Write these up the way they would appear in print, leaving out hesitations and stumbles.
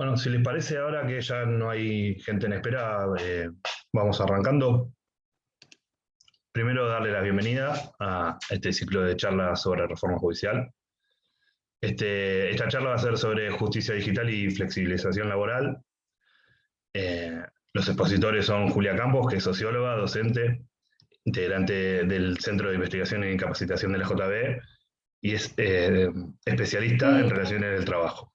Bueno, si les parece ahora que ya no hay gente en espera, vamos arrancando. Primero darle la bienvenida a este ciclo de charlas sobre reforma judicial. Esta charla va a ser sobre justicia digital y flexibilización laboral. Eh, los expositores son Julia Campos, que es socióloga, docente, integrante del Centro de Investigación y Capacitación de la JB, y es especialista en relaciones del trabajo.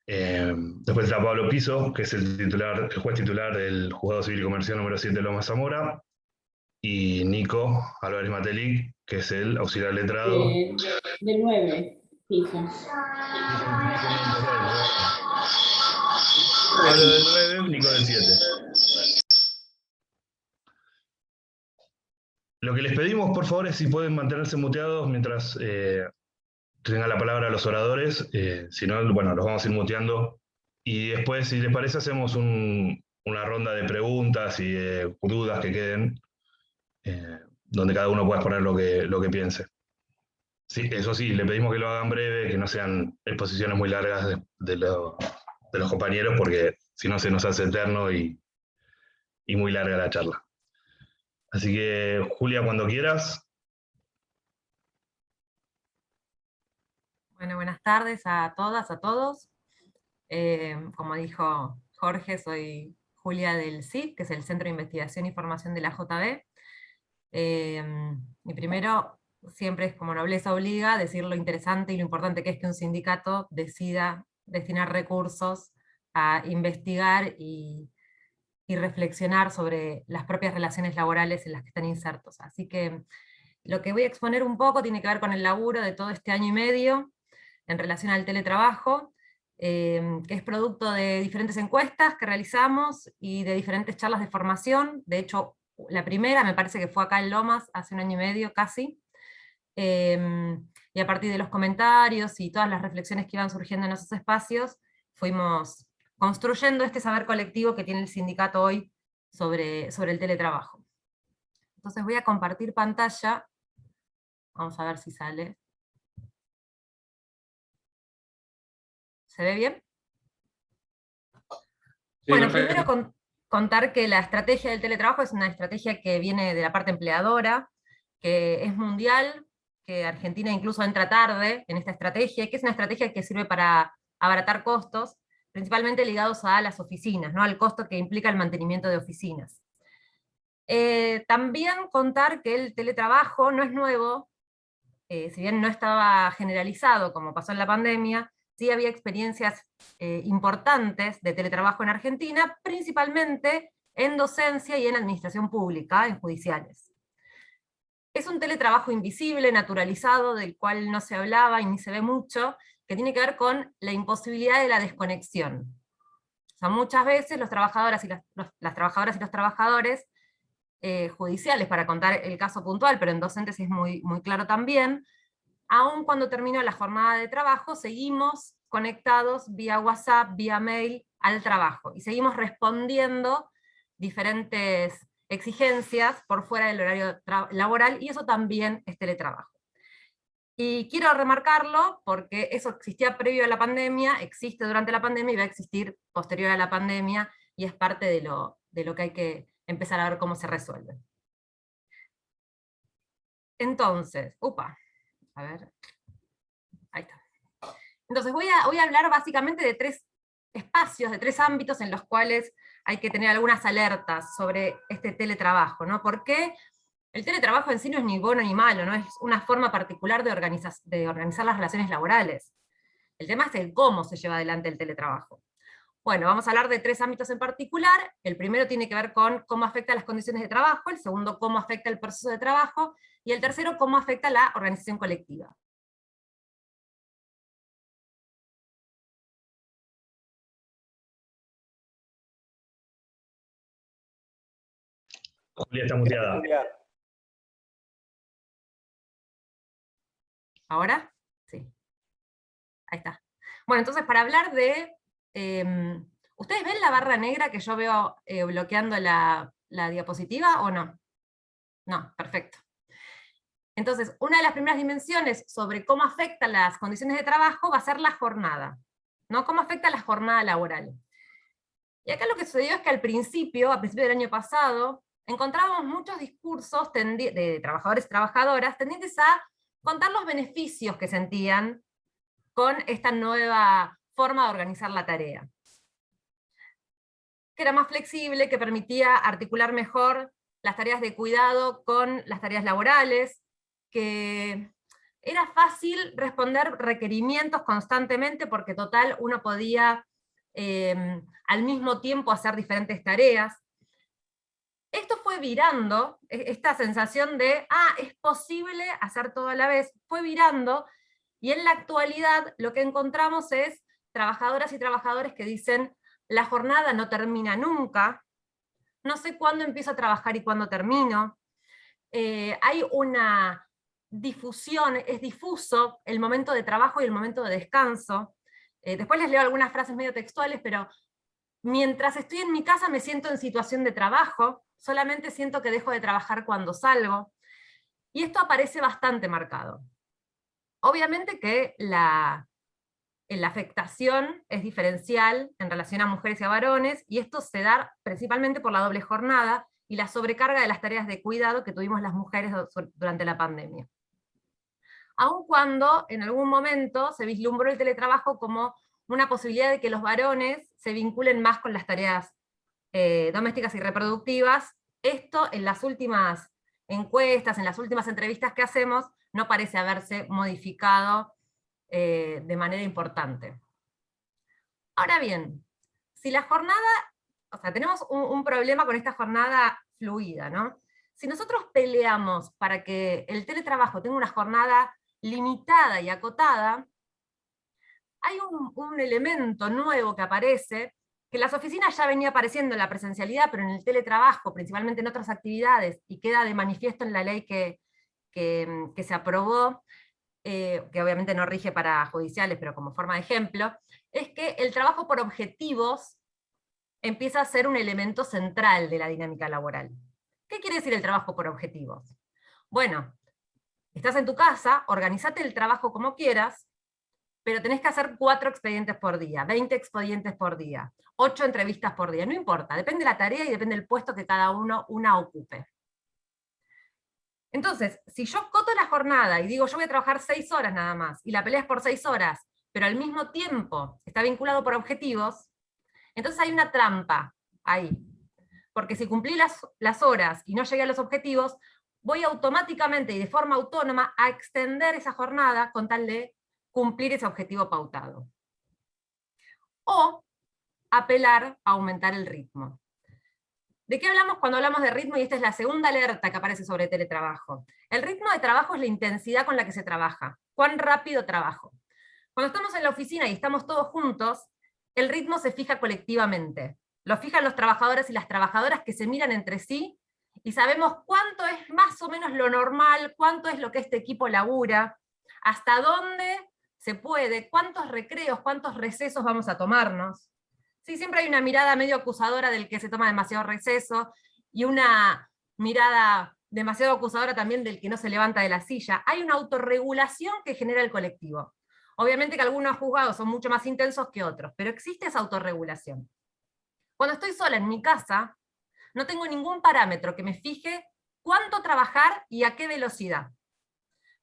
Después está Pablo Piso, que es el juez titular del Juzgado Civil y Comercial número 7 de Loma Zamora, y Nico Álvarez Matelic, que es el auxiliar letrado. Del 9, Piso. Pablo del 9, Nico del 7. Lo que les pedimos, por favor, es si pueden mantenerse muteados mientras tengan la palabra los oradores. Si no, bueno, los vamos a ir muteando. Y después, si les parece, hacemos una ronda de preguntas y dudas que queden, donde cada uno pueda exponer lo que piense. Sí, eso sí, le pedimos que lo hagan breve, que no sean exposiciones muy largas de los compañeros, porque si no se nos hace eterno y muy larga la charla. Así que, Julia, cuando quieras. Bueno, buenas tardes a todas, a todos. Como dijo Jorge, soy Julia del CIF, que es el Centro de Investigación y Formación de la JB. Y primero, siempre es como nobleza obliga, decir lo interesante y lo importante que es que un sindicato decida destinar recursos a investigar y reflexionar sobre las propias relaciones laborales en las que están insertos. Así que lo que voy a exponer un poco tiene que ver con el laburo de todo este año y medio, en relación al teletrabajo, que es producto de diferentes encuestas que realizamos y de diferentes charlas de formación. De hecho, la primera me parece que fue acá en Lomas, hace un año y medio casi, y a partir de los comentarios y todas las reflexiones que iban surgiendo en esos espacios, fuimos construyendo este saber colectivo que tiene el sindicato hoy sobre el teletrabajo. Entonces voy a compartir pantalla, vamos a ver si sale. ¿Se ve bien? Sí, bueno, perfecto. Primero contar que la estrategia del teletrabajo es una estrategia que viene de la parte empleadora, que es mundial, que Argentina incluso entra tarde en esta estrategia, que es una estrategia que sirve para abaratar costos, principalmente ligados a las oficinas, ¿no? Al costo que implica el mantenimiento de oficinas. También contar que el teletrabajo no es nuevo, si bien no estaba generalizado como pasó en la pandemia, sí había experiencias importantes de teletrabajo en Argentina, principalmente en docencia y en administración pública, en judiciales. Es un teletrabajo invisible, naturalizado, del cual no se hablaba y ni se ve mucho, que tiene que ver con la imposibilidad de la desconexión. O sea, muchas veces las trabajadoras y los trabajadores judiciales, para contar el caso puntual, pero en docentes es muy, muy claro también, aun cuando terminó la jornada de trabajo, seguimos conectados vía WhatsApp, vía mail, al trabajo, y seguimos respondiendo diferentes exigencias por fuera del horario laboral, y eso también es teletrabajo. Y quiero remarcarlo porque eso existía previo a la pandemia, existe durante la pandemia y va a existir posterior a la pandemia, y es parte de lo que hay que empezar a ver cómo se resuelve. Entonces, a ver, ahí está. Entonces voy a hablar básicamente de tres espacios, de tres ámbitos en los cuales hay que tener algunas alertas sobre este teletrabajo, ¿no? Porque el teletrabajo en sí no es ni bueno ni malo, ¿no? Es una forma particular de organizar las relaciones laborales. El tema es el cómo se lleva adelante el teletrabajo. Bueno, vamos a hablar de tres ámbitos en particular. El primero tiene que ver con cómo afecta las condiciones de trabajo, el segundo cómo afecta el proceso de trabajo, y el tercero cómo afecta la organización colectiva. Julia está muteada. ¿Ahora? Sí. Ahí está. Bueno, entonces para hablar de... ¿ustedes ven la barra negra que yo veo bloqueando la diapositiva o no? No, perfecto. Entonces, una de las primeras dimensiones sobre cómo afectan las condiciones de trabajo va a ser la jornada. ¿no? ¿Cómo afecta la jornada laboral? Y acá lo que sucedió es que a principio del año pasado, encontrábamos muchos discursos de trabajadores y trabajadoras tendientes a contar los beneficios que sentían con esta nueva forma de organizar la tarea. Que era más flexible, que permitía articular mejor las tareas de cuidado con las tareas laborales, que era fácil responder requerimientos constantemente, porque total uno podía al mismo tiempo hacer diferentes tareas. Esto fue virando, esta sensación de, es posible hacer todo a la vez, fue virando, y en la actualidad lo que encontramos es trabajadoras y trabajadores que dicen, la jornada no termina nunca, no sé cuándo empiezo a trabajar y cuándo termino. Hay una difusión, es difuso el momento de trabajo y el momento de descanso. Después les leo algunas frases medio textuales, pero mientras estoy en mi casa me siento en situación de trabajo, solamente siento que dejo de trabajar cuando salgo. Y esto aparece bastante marcado. Obviamente que la afectación es diferencial en relación a mujeres y a varones, y esto se da principalmente por la doble jornada y la sobrecarga de las tareas de cuidado que tuvimos las mujeres durante la pandemia. Aun cuando en algún momento se vislumbró el teletrabajo como una posibilidad de que los varones se vinculen más con las tareas domésticas y reproductivas, esto en las últimas encuestas, en las últimas entrevistas que hacemos, no parece haberse modificado de manera importante. Ahora bien, si la jornada, o sea, tenemos un problema con esta jornada fluida, ¿no? Si nosotros peleamos para que el teletrabajo tenga una jornada limitada y acotada, hay un elemento nuevo que aparece, que en las oficinas ya venía apareciendo en la presencialidad, pero en el teletrabajo, principalmente en otras actividades, y queda de manifiesto en la ley que se aprobó, que obviamente no rige para judiciales, pero como forma de ejemplo, es que el trabajo por objetivos empieza a ser un elemento central de la dinámica laboral. ¿Qué quiere decir el trabajo por objetivos? Bueno, estás en tu casa, organizate el trabajo como quieras, pero tenés que hacer 4 expedientes por día, 20 expedientes por día, 8 entrevistas por día, no importa, depende de la tarea y depende del puesto que cada una ocupe. Entonces, si yo coto la jornada y digo yo voy a trabajar 6 horas nada más, y la pelea es por 6 horas, pero al mismo tiempo está vinculado por objetivos, entonces hay una trampa ahí. Porque si cumplí las horas y no llegué a los objetivos, voy automáticamente y de forma autónoma a extender esa jornada con tal de cumplir ese objetivo pautado. O apelar a aumentar el ritmo. ¿De qué hablamos cuando hablamos de ritmo? Y esta es la segunda alerta que aparece sobre teletrabajo. El ritmo de trabajo es la intensidad con la que se trabaja. ¿Cuán rápido trabajo? Cuando estamos en la oficina y estamos todos juntos, el ritmo se fija colectivamente. Lo fijan los trabajadores y las trabajadoras que se miran entre sí, y sabemos cuánto es más o menos lo normal, cuánto es lo que este equipo labura, hasta dónde se puede, cuántos recreos, cuántos recesos vamos a tomarnos. Sí, siempre hay una mirada medio acusadora del que se toma demasiado receso, y una mirada demasiado acusadora también del que no se levanta de la silla. Hay una autorregulación que genera el colectivo. Obviamente que algunos juzgados son mucho más intensos que otros, pero existe esa autorregulación. Cuando estoy sola en mi casa, no tengo ningún parámetro que me fije cuánto trabajar y a qué velocidad.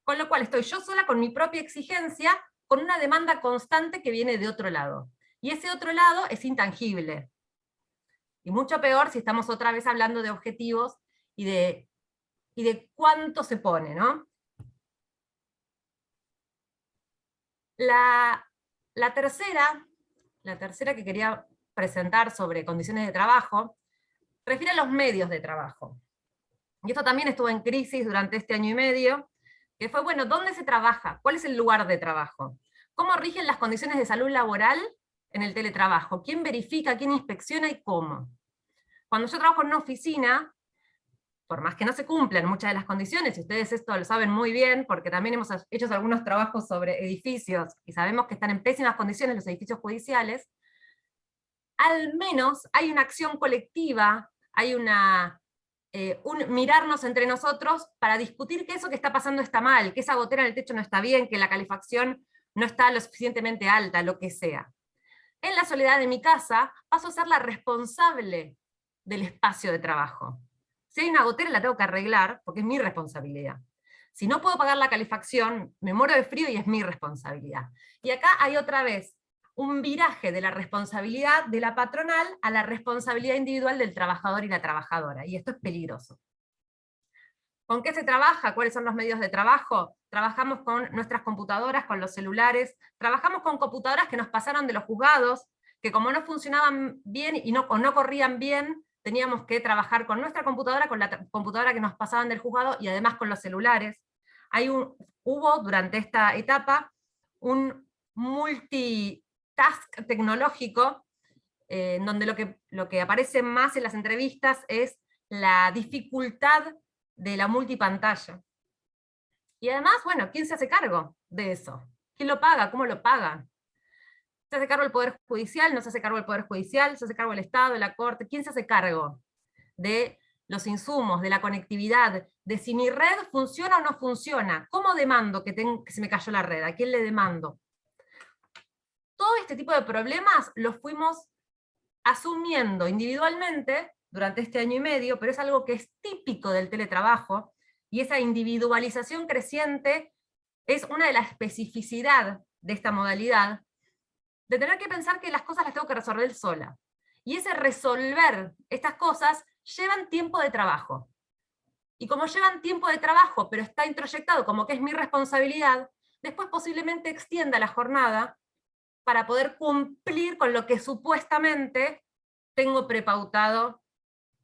Con lo cual estoy yo sola con mi propia exigencia, con una demanda constante que viene de otro lado. Y ese otro lado es intangible. Y mucho peor si estamos otra vez hablando de objetivos y de cuánto se pone, ¿no? La tercera que quería presentar sobre condiciones de trabajo, refiere a los medios de trabajo. Y esto también estuvo en crisis durante este año y medio, que fue, bueno, ¿dónde se trabaja? ¿Cuál es el lugar de trabajo? ¿Cómo rigen las condiciones de salud laboral en el teletrabajo? ¿Quién verifica, quién inspecciona y cómo? Cuando yo trabajo en una oficina, por más que no se cumplan muchas de las condiciones, y ustedes esto lo saben muy bien, porque también hemos hecho algunos trabajos sobre edificios, y sabemos que están en pésimas condiciones los edificios judiciales, al menos hay una acción colectiva, hay un mirarnos entre nosotros para discutir que eso que está pasando está mal, que esa gotera en el techo no está bien, que la calefacción no está lo suficientemente alta, lo que sea. en la soledad de mi casa, paso a ser la responsable del espacio de trabajo. Si hay una gotera la tengo que arreglar porque es mi responsabilidad. Si no puedo pagar la calefacción, me muero de frío y es mi responsabilidad. Y acá hay otra vez un viraje de la responsabilidad de la patronal a la responsabilidad individual del trabajador y la trabajadora, y esto es peligroso. ¿Con qué se trabaja? ¿Cuáles son los medios de trabajo? Trabajamos con nuestras computadoras, con los celulares, trabajamos con computadoras que nos pasaron de los juzgados, que como no funcionaban bien o no corrían bien, teníamos que trabajar con nuestra computadora, con la computadora que nos pasaban del juzgado, y además con los celulares. Hubo durante esta etapa un multitask tecnológico, donde lo que aparece más en las entrevistas es la dificultad de la multipantalla. Y además, bueno, ¿quién se hace cargo de eso? ¿Quién lo paga? ¿Cómo lo paga? ¿Se hace cargo el Poder Judicial? ¿No se hace cargo el Poder Judicial? ¿Se hace cargo el Estado, la Corte? ¿Quién se hace cargo de los insumos, de la conectividad, de si mi red funciona o no funciona? ¿Cómo demando que se me cayó la red? ¿A quién le demando? Todo este tipo de problemas los fuimos asumiendo individualmente durante este año y medio, pero es algo que es típico del teletrabajo, y esa individualización creciente es una de las especificidades de esta modalidad, de tener que pensar que las cosas las tengo que resolver sola. Y ese resolver estas cosas llevan tiempo de trabajo. Y como llevan tiempo de trabajo, pero está introyectado como que es mi responsabilidad, después posiblemente extienda la jornada para poder cumplir con lo que supuestamente tengo prepautado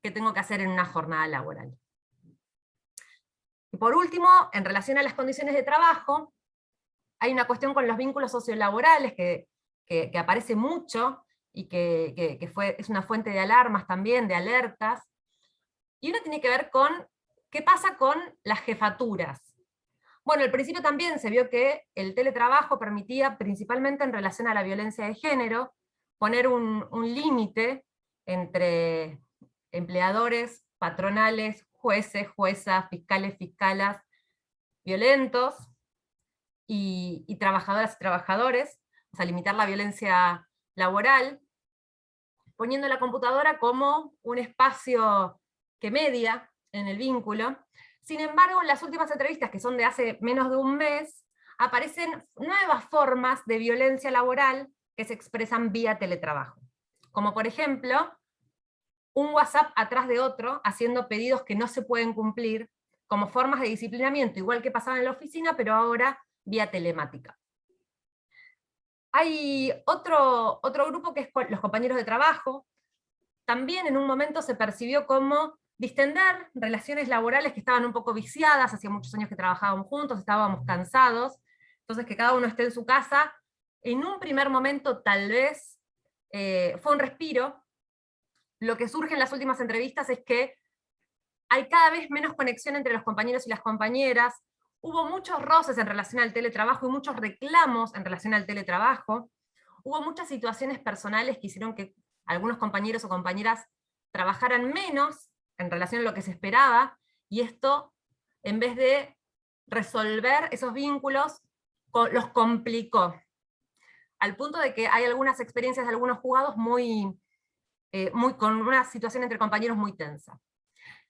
que tengo que hacer en una jornada laboral. Y por último, en relación a las condiciones de trabajo, hay una cuestión con los vínculos sociolaborales que aparece mucho, y que es una fuente de alarmas también, de alertas, y una tiene que ver con qué pasa con las jefaturas. Bueno, al principio también se vio que el teletrabajo permitía, principalmente en relación a la violencia de género, poner un límite entre empleadores, patronales, jueces, juezas, fiscales, fiscalas, violentos, y trabajadoras y trabajadores, o sea, limitar la violencia laboral, poniendo la computadora como un espacio que media en el vínculo. Sin embargo, en las últimas entrevistas, que son de hace menos de un mes, aparecen nuevas formas de violencia laboral que se expresan vía teletrabajo. Como por ejemplo, un WhatsApp atrás de otro, haciendo pedidos que no se pueden cumplir, como formas de disciplinamiento, igual que pasaba en la oficina, pero ahora vía telemática. Hay otro grupo que es los compañeros de trabajo. También en un momento se percibió como distender relaciones laborales que estaban un poco viciadas, hacía muchos años que trabajábamos juntos, estábamos cansados, entonces que cada uno esté en su casa, en un primer momento tal vez fue un respiro. Lo que surge en las últimas entrevistas es que hay cada vez menos conexión entre los compañeros y las compañeras, hubo muchos roces en relación al teletrabajo y muchos reclamos en relación al teletrabajo, hubo muchas situaciones personales que hicieron que algunos compañeros o compañeras trabajaran menos en relación a lo que se esperaba, y esto, en vez de resolver esos vínculos, los complicó, al punto de que hay algunas experiencias de algunos juzgados con una situación entre compañeros muy tensa.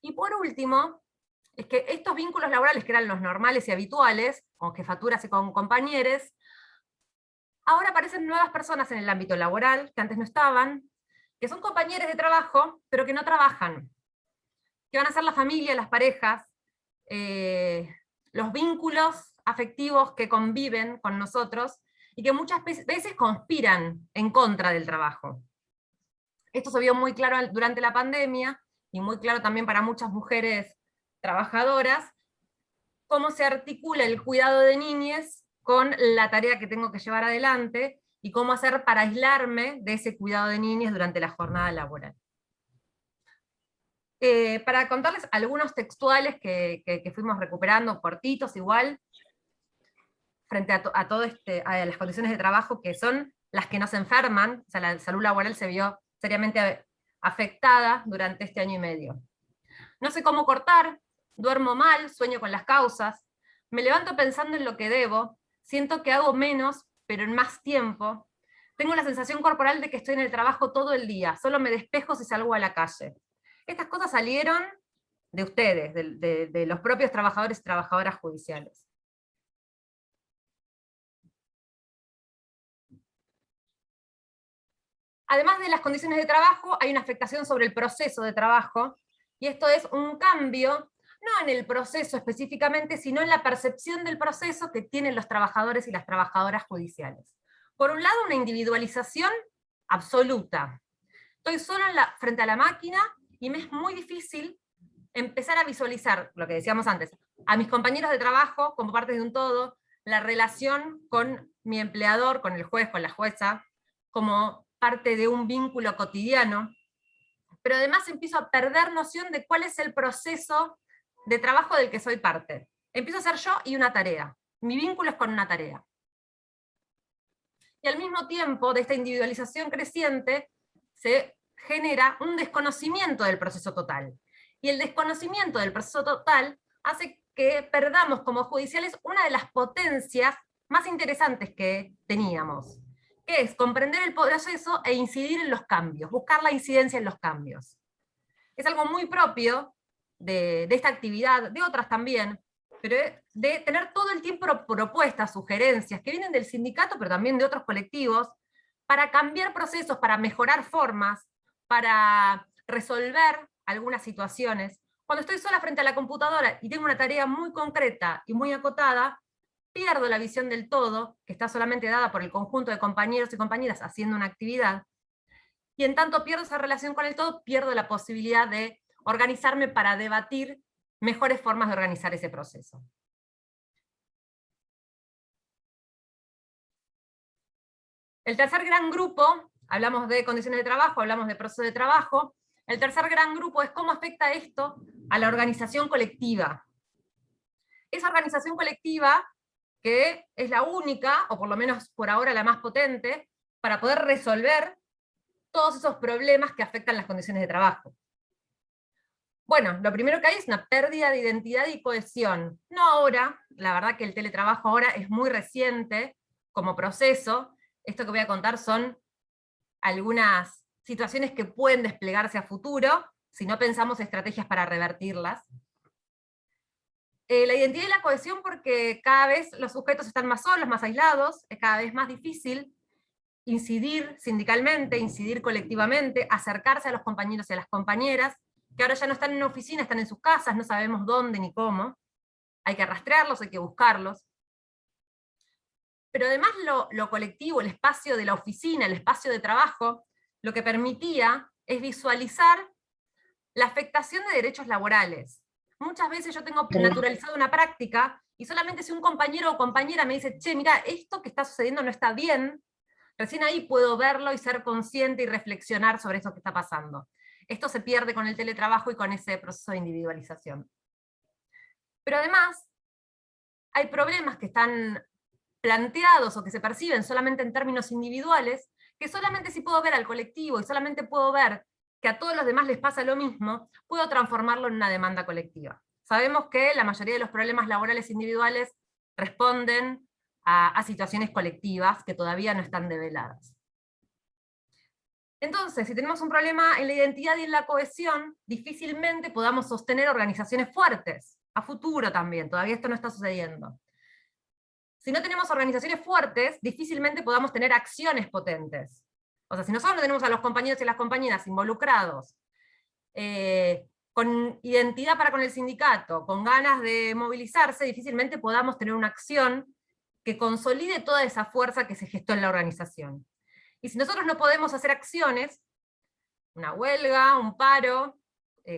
Y por último, es que estos vínculos laborales, que eran los normales y habituales, con jefaturas y con compañeros, ahora aparecen nuevas personas en el ámbito laboral, que antes no estaban, que son compañeros de trabajo, pero que no trabajan, que van a ser la familia, las parejas, los vínculos afectivos que conviven con nosotros, y que muchas veces conspiran en contra del trabajo. Esto se vio muy claro durante la pandemia, y muy claro también para muchas mujeres trabajadoras, cómo se articula el cuidado de niñez con la tarea que tengo que llevar adelante, y cómo hacer para aislarme de ese cuidado de niñez durante la jornada laboral. Para contarles algunos textuales que fuimos recuperando, cortitos igual, frente a todo a las condiciones de trabajo que son las que nos enferman, o sea, la salud laboral se vio seriamente afectada durante este año y medio. No sé cómo cortar, duermo mal, sueño con las causas, me levanto pensando en lo que debo, siento que hago menos, pero en más tiempo, Tengo la sensación corporal de que estoy en el trabajo todo el día, solo me despejo si salgo a la calle. Estas cosas salieron de ustedes, de los propios trabajadores y trabajadoras judiciales. Además de las condiciones de trabajo, hay una afectación sobre el proceso de trabajo, y esto es un cambio, no en el proceso específicamente, sino en la percepción del proceso que tienen los trabajadores y las trabajadoras judiciales. Por un lado, una individualización absoluta. Estoy solo frente a la máquina, y me es muy difícil empezar a visualizar, lo que decíamos antes, a mis compañeros de trabajo como parte de un todo, la relación con mi empleador, con el juez, con la jueza, como parte de un vínculo cotidiano, pero además empiezo a perder noción de cuál es el proceso de trabajo del que soy parte. Empiezo a ser yo y una tarea. Mi vínculo es con una tarea. Y al mismo tiempo de esta individualización creciente, se genera un desconocimiento del proceso total. Y el desconocimiento del proceso total hace que perdamos como judiciales una de las potencias más interesantes que teníamos, que es comprender el proceso e incidir en los cambios, buscar la incidencia en los cambios. Es algo muy propio de esta actividad, de otras también, pero de tener todo el tiempo propuestas, sugerencias, que vienen del sindicato, pero también de otros colectivos, para cambiar procesos, para mejorar formas, para resolver algunas situaciones. Cuando estoy sola frente a la computadora y tengo una tarea muy concreta y muy acotada, pierdo la visión del todo, que está solamente dada por el conjunto de compañeros y compañeras haciendo una actividad, y en tanto pierdo esa relación con el todo, pierdo la posibilidad de organizarme para debatir mejores formas de organizar ese proceso. El tercer gran grupo, hablamos de condiciones de trabajo, hablamos de proceso de trabajo, el tercer gran grupo es cómo afecta esto a la organización colectiva. Esa organización colectiva que es la única, o por lo menos por ahora la más potente, para poder resolver todos esos problemas que afectan las condiciones de trabajo. Bueno, lo primero que hay es una pérdida de identidad y cohesión. No ahora, la verdad que el teletrabajo ahora es muy reciente como proceso. Esto que voy a contar son algunas situaciones que pueden desplegarse a futuro, si no pensamos estrategias para revertirlas. La identidad y la cohesión porque cada vez los sujetos están más solos, más aislados, es cada vez más difícil incidir sindicalmente, incidir colectivamente, acercarse a los compañeros y a las compañeras, que ahora ya no están en una oficina, están en sus casas, no sabemos dónde ni cómo. Hay que rastrearlos, hay que buscarlos. Pero además lo colectivo, el espacio de la oficina, el espacio de trabajo, lo que permitía es visualizar la afectación de derechos laborales. Muchas veces yo tengo naturalizado una práctica, y solamente si un compañero o compañera me dice, che, mira, esto que está sucediendo no está bien, recién ahí puedo verlo y ser consciente y reflexionar sobre eso que está pasando. Esto se pierde con el teletrabajo y con ese proceso de individualización. Pero además, hay problemas que están planteados o que se perciben solamente en términos individuales, que solamente si puedo ver al colectivo y solamente puedo ver que a todos los demás les pasa lo mismo, puedo transformarlo en una demanda colectiva. Sabemos que la mayoría de los problemas laborales individuales responden a situaciones colectivas que todavía no están develadas. Entonces, si tenemos un problema en la identidad y en la cohesión, difícilmente podamos sostener organizaciones fuertes, a futuro también, todavía esto no está sucediendo. Si no tenemos organizaciones fuertes, difícilmente podamos tener acciones potentes. O sea, si nosotros no tenemos a los compañeros y las compañeras involucrados, con identidad para con el sindicato, con ganas de movilizarse, difícilmente podamos tener una acción que consolide toda esa fuerza que se gestó en la organización. Y si nosotros no podemos hacer acciones, una huelga, un paro,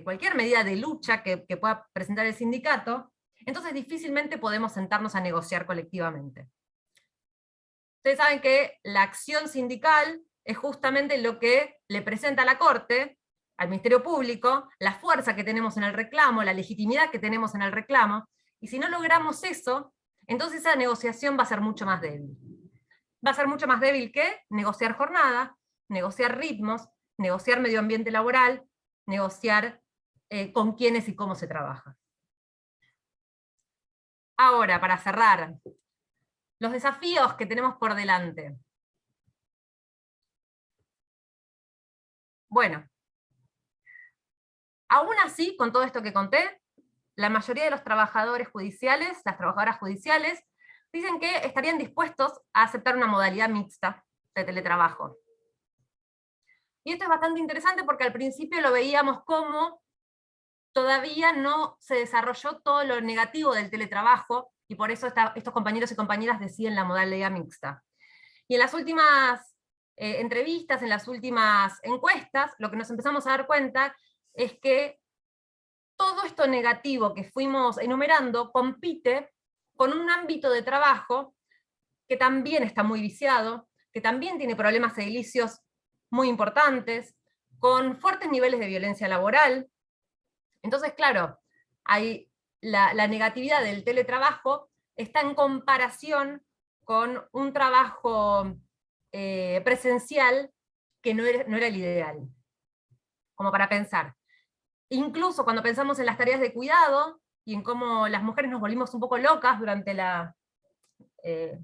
cualquier medida de lucha que pueda presentar el sindicato, entonces difícilmente podemos sentarnos a negociar colectivamente. Ustedes saben que la acción sindical es justamente lo que le presenta a la Corte, al Ministerio Público, la fuerza que tenemos en el reclamo, la legitimidad que tenemos en el reclamo, y si no logramos eso, entonces esa negociación va a ser mucho más débil. Va a ser mucho más débil que negociar jornada, negociar ritmos, negociar medio ambiente laboral, negociar con quiénes y cómo se trabaja. Ahora, para cerrar, los desafíos que tenemos por delante. Bueno, aún así, con todo esto que conté, la mayoría de los trabajadores judiciales, las trabajadoras judiciales, dicen que estarían dispuestos a aceptar una modalidad mixta de teletrabajo. Y esto es bastante interesante porque al principio lo veíamos como todavía no se desarrolló todo lo negativo del teletrabajo, y por eso estos compañeros y compañeras deciden la modalidad mixta. Y en las últimas entrevistas, en las últimas encuestas, lo que nos empezamos a dar cuenta es que todo esto negativo que fuimos enumerando compite con un ámbito de trabajo que también está muy viciado, que también tiene problemas edilicios muy importantes, con fuertes niveles de violencia laboral. Entonces, claro, hay la negatividad del teletrabajo está en comparación con un trabajo presencial que no era el ideal, como para pensar. Incluso cuando pensamos en las tareas de cuidado, y en cómo las mujeres nos volvimos un poco locas durante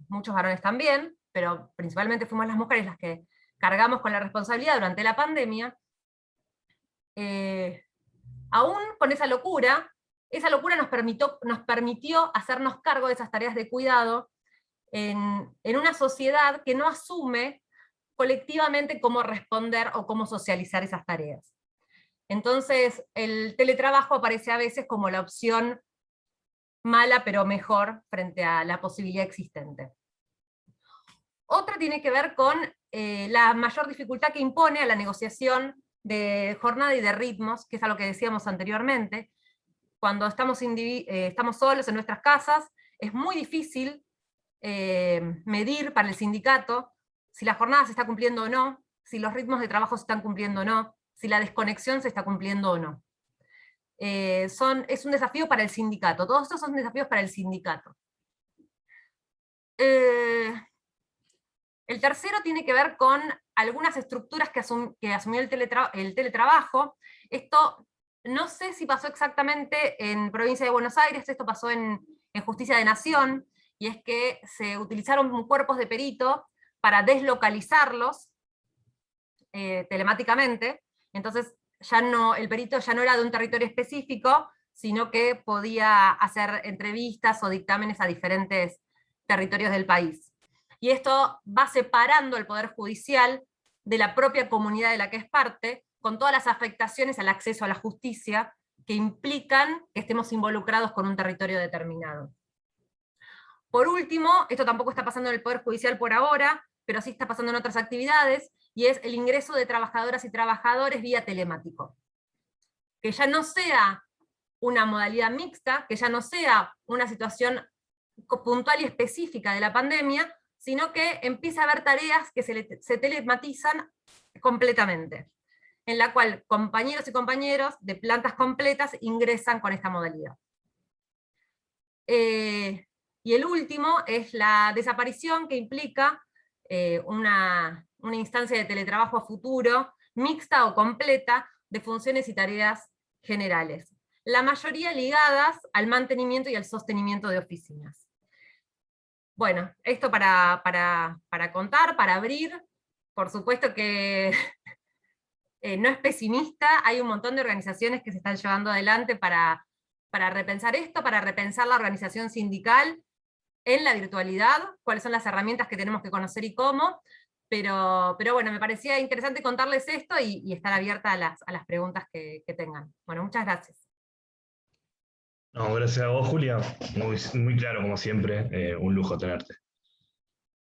muchos varones también, pero principalmente fuimos las mujeres las que cargamos con la responsabilidad durante la pandemia, aún con esa locura nos permitió hacernos cargo de esas tareas de cuidado en una sociedad que no asume colectivamente cómo responder o cómo socializar esas tareas. Entonces, el teletrabajo aparece a veces como la opción mala pero mejor frente a la posibilidad existente. Otra tiene que ver con la mayor dificultad que impone a la negociación de jornada y de ritmos, que es a lo que decíamos anteriormente. Cuando estamos solos en nuestras casas, es muy difícil medir para el sindicato si la jornada se está cumpliendo o no, si los ritmos de trabajo se están cumpliendo o no, si la desconexión se está cumpliendo o no. Es un desafío para el sindicato, todos estos son desafíos para el sindicato. El tercero tiene que ver con algunas estructuras que asumió el teletrabajo. Esto no sé si pasó exactamente en Provincia de Buenos Aires, esto pasó en Justicia de Nación, y es que se utilizaron cuerpos de perito para deslocalizarlos telemáticamente. Entonces el perito ya no era de un territorio específico, sino que podía hacer entrevistas o dictámenes a diferentes territorios del país. Y esto va separando el Poder Judicial de la propia comunidad de la que es parte, con todas las afectaciones al acceso a la justicia que implican que estemos involucrados con un territorio determinado. Por último, esto tampoco está pasando en el Poder Judicial por ahora, pero sí está pasando en otras actividades, y es el ingreso de trabajadoras y trabajadores vía telemático. Que ya no sea una modalidad mixta, que ya no sea una situación puntual y específica de la pandemia, sino que empieza a haber tareas que se telematizan completamente, en la cual compañeros y compañeros de plantas completas ingresan con esta modalidad. Y el último es la desaparición, que implica una instancia de teletrabajo a futuro, mixta o completa, de funciones y tareas generales, la mayoría ligadas al mantenimiento y al sostenimiento de oficinas. Bueno, esto para contar, para abrir. Por supuesto que no es pesimista, hay un montón de organizaciones que se están llevando adelante para repensar esto, para repensar la organización sindical en la virtualidad, cuáles son las herramientas que tenemos que conocer y cómo, pero bueno, me parecía interesante contarles esto y estar abierta a las preguntas que tengan. Bueno, muchas gracias. No, gracias a vos, Julia. Muy claro, como siempre. Un lujo tenerte.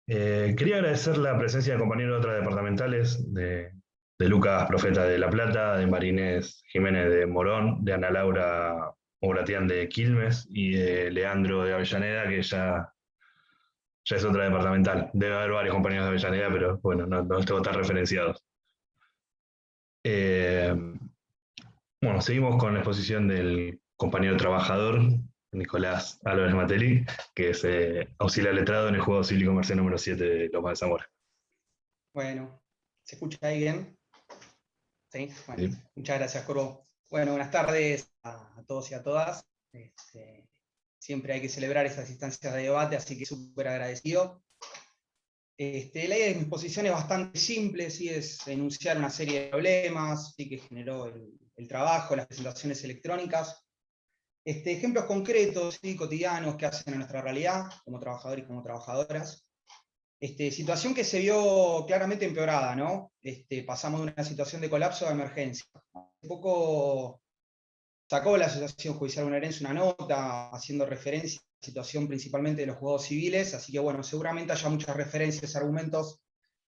Quería agradecer la presencia de compañeros de otras departamentales, de Lucas Profeta de La Plata, de Marinés Jiménez de Morón, de Ana Laura Obratián de Quilmes y de Leandro de Avellaneda, que ya es otra departamental. Debe haber varios compañeros de Avellaneda, pero bueno, no tengo tan referenciados. Bueno, seguimos con la exposición del compañero trabajador, Nicolás Álvarez Mateli, que es auxiliar letrado en el Juzgado Civil y Comercial número 7 de Lomas de Zamora. Bueno, ¿se escucha ahí bien? ¿Sí? Bueno, Sí. Muchas gracias, Corvo. Bueno, buenas tardes a todos y a todas. Siempre hay que celebrar esas instancias de debate, así que súper agradecido. La idea de mi exposición es bastante simple, ¿sí? Es enunciar una serie de problemas, ¿sí? Que generó el trabajo, las presentaciones electrónicas. Ejemplos concretos, ¿sí? Cotidianos que hacen en nuestra realidad, como trabajadores y como trabajadoras. Situación que se vio claramente empeorada, ¿no? Pasamos de una situación de colapso a emergencia. Hace poco sacó la Asociación Judicial Bonaerense una nota haciendo referencia a la situación principalmente de los juzgados civiles, así que bueno, seguramente haya muchas referencias, argumentos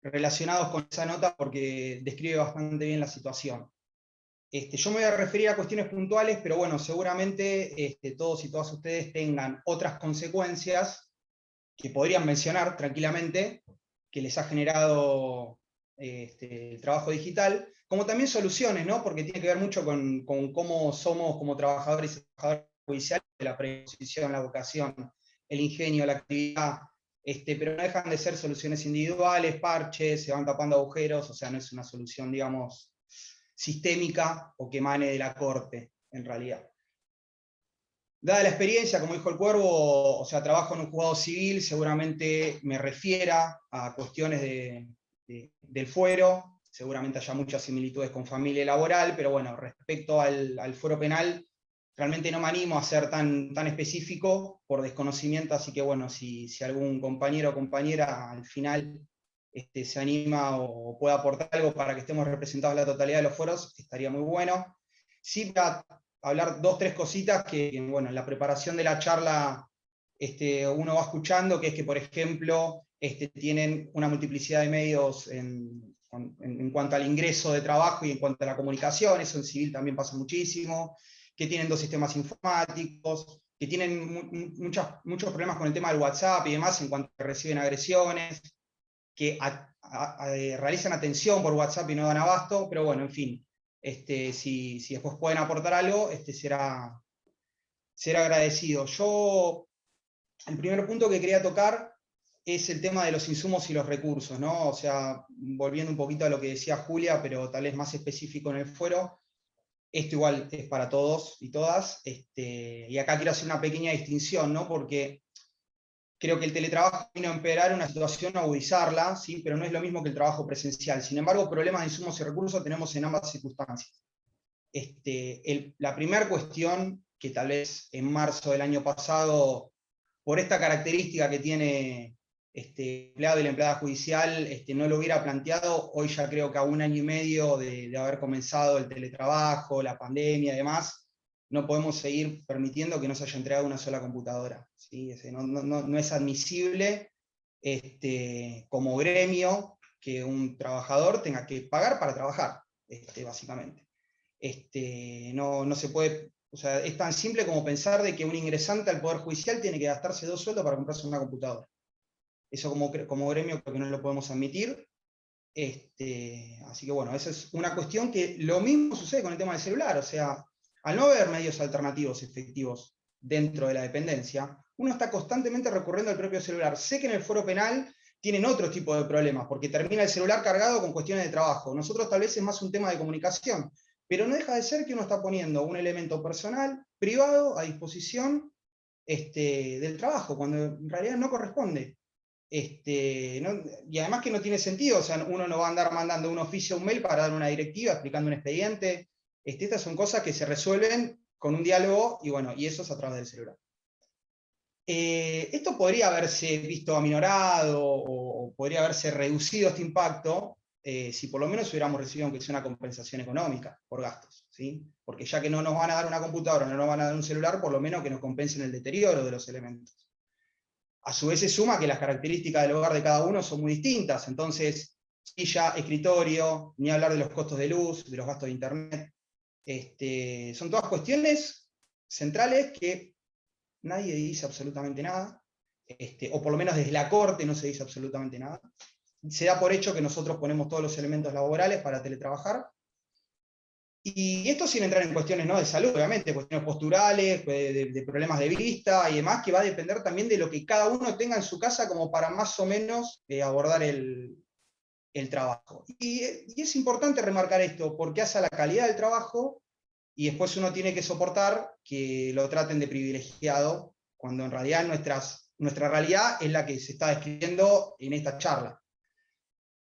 relacionados con esa nota porque describe bastante bien la situación. Yo me voy a referir a cuestiones puntuales, pero bueno, seguramente todos y todas ustedes tengan otras consecuencias que podrían mencionar tranquilamente, que les ha generado el trabajo digital, como también soluciones, ¿no? Porque tiene que ver mucho con cómo somos como trabajadores y trabajadoras judiciales, la predisposición, la vocación, el ingenio, la actividad, pero no dejan de ser soluciones individuales, parches, se van tapando agujeros, o sea, no es una solución, digamos, sistémica o que emane de la Corte, en realidad. Dada la experiencia, como dijo el Cuervo, o sea, trabajo en un juzgado civil, seguramente me refiera a cuestiones del fuero, seguramente haya muchas similitudes con familia laboral, pero bueno, respecto al fuero penal, realmente no me animo a ser tan específico por desconocimiento, así que bueno, si algún compañero o compañera al final se anima o puede aportar algo para que estemos representados en la totalidad de los fueros, estaría muy bueno. Sí, para hablar 2 o 3 cositas que, bueno, en la preparación de la charla uno va escuchando, que es que, por ejemplo, tienen una multiplicidad de medios en cuanto al ingreso de trabajo y en cuanto a la comunicación, eso en civil también pasa muchísimo, que tienen 2 sistemas informáticos, que tienen muchos problemas con el tema del WhatsApp y demás en cuanto a que reciben agresiones, que realizan atención por WhatsApp y no dan abasto, pero bueno, en fin, si después pueden aportar algo, será agradecido. Yo, el primer punto que quería tocar es el tema de los insumos y los recursos, ¿no? O sea, volviendo un poquito a lo que decía Julia, pero tal vez más específico en el fuero, esto igual es para todos y todas, y acá quiero hacer una pequeña distinción, ¿no? Porque creo que el teletrabajo vino a empeorar una situación, a agudizarla, ¿sí? Pero no es lo mismo que el trabajo presencial. Sin embargo, problemas de insumos y recursos tenemos en ambas circunstancias. La primera cuestión, que tal vez en marzo del año pasado, por esta característica que tiene empleado y la empleada judicial, no lo hubiera planteado, hoy ya creo que a 1 año y medio de haber comenzado el teletrabajo, la pandemia y demás, no podemos seguir permitiendo que no se haya entregado una sola computadora, ¿sí? No es admisible como gremio que un trabajador tenga que pagar para trabajar, básicamente. No se puede, o sea, es tan simple como pensar de que un ingresante al Poder Judicial tiene que gastarse 2 sueldos para comprarse una computadora. Eso como gremio creo que no lo podemos admitir. Así que bueno, esa es una cuestión que lo mismo sucede con el tema del celular, o sea, al no haber medios alternativos efectivos dentro de la dependencia, uno está constantemente recurriendo al propio celular. Sé que en el foro penal tienen otro tipo de problemas, porque termina el celular cargado con cuestiones de trabajo. Nosotros tal vez es más un tema de comunicación, pero no deja de ser que uno está poniendo un elemento personal, privado, a disposición del trabajo, cuando en realidad no corresponde. Y además que no tiene sentido, o sea, uno no va a andar mandando un oficio, un mail para dar una directiva, explicando un expediente. Estas son cosas que se resuelven con un diálogo, y bueno, y eso es a través del celular. Esto podría haberse visto aminorado, o podría haberse reducido este impacto, si por lo menos hubiéramos recibido aunque sea una compensación económica por gastos, ¿sí? Porque ya que no nos van a dar una computadora, no nos van a dar un celular, por lo menos que nos compensen el deterioro de los elementos. A su vez se suma que las características del hogar de cada uno son muy distintas, entonces, silla, escritorio, ni hablar de los costos de luz, de los gastos de internet, son todas cuestiones centrales que nadie dice absolutamente nada, o por lo menos desde la Corte no se dice absolutamente nada. Se da por hecho que nosotros ponemos todos los elementos laborales para teletrabajar, y esto sin entrar en cuestiones, ¿no?, de salud, obviamente, cuestiones posturales, de problemas de vista y demás, que va a depender también de lo que cada uno tenga en su casa como para más o menos abordar el trabajo. Y es importante remarcar esto, porque hace a la calidad del trabajo, y después uno tiene que soportar que lo traten de privilegiado, cuando en realidad nuestra realidad es la que se está describiendo en esta charla.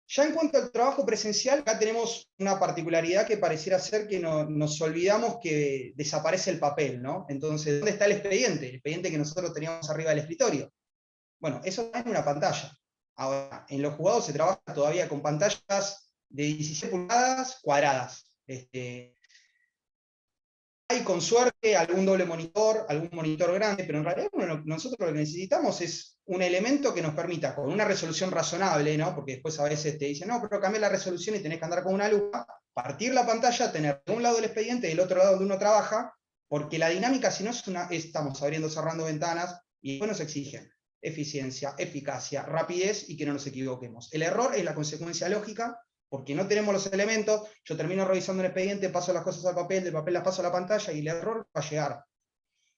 Ya en cuanto al trabajo presencial, acá tenemos una particularidad que pareciera ser que nos olvidamos que desaparece el papel, ¿no? Entonces, ¿dónde está el expediente? El expediente que nosotros teníamos arriba del escritorio. Bueno, eso está en una pantalla. Ahora, en los juzgados se trabaja todavía con pantallas de 16 pulgadas cuadradas. Hay con suerte algún doble monitor, algún monitor grande, pero en realidad nosotros lo que necesitamos es un elemento que nos permita, con una resolución razonable, ¿no? Porque después a veces te dicen, no, pero cambia la resolución y tenés que andar con una lupa, partir la pantalla, tener de un lado el expediente y del otro lado donde uno trabaja, porque la dinámica, si no estamos abriendo, cerrando ventanas, y después nos exigen eficiencia, eficacia, rapidez y que no nos equivoquemos. El error es la consecuencia lógica, porque no tenemos los elementos, yo termino revisando un expediente, paso las cosas al papel, del papel las paso a la pantalla y el error va a llegar.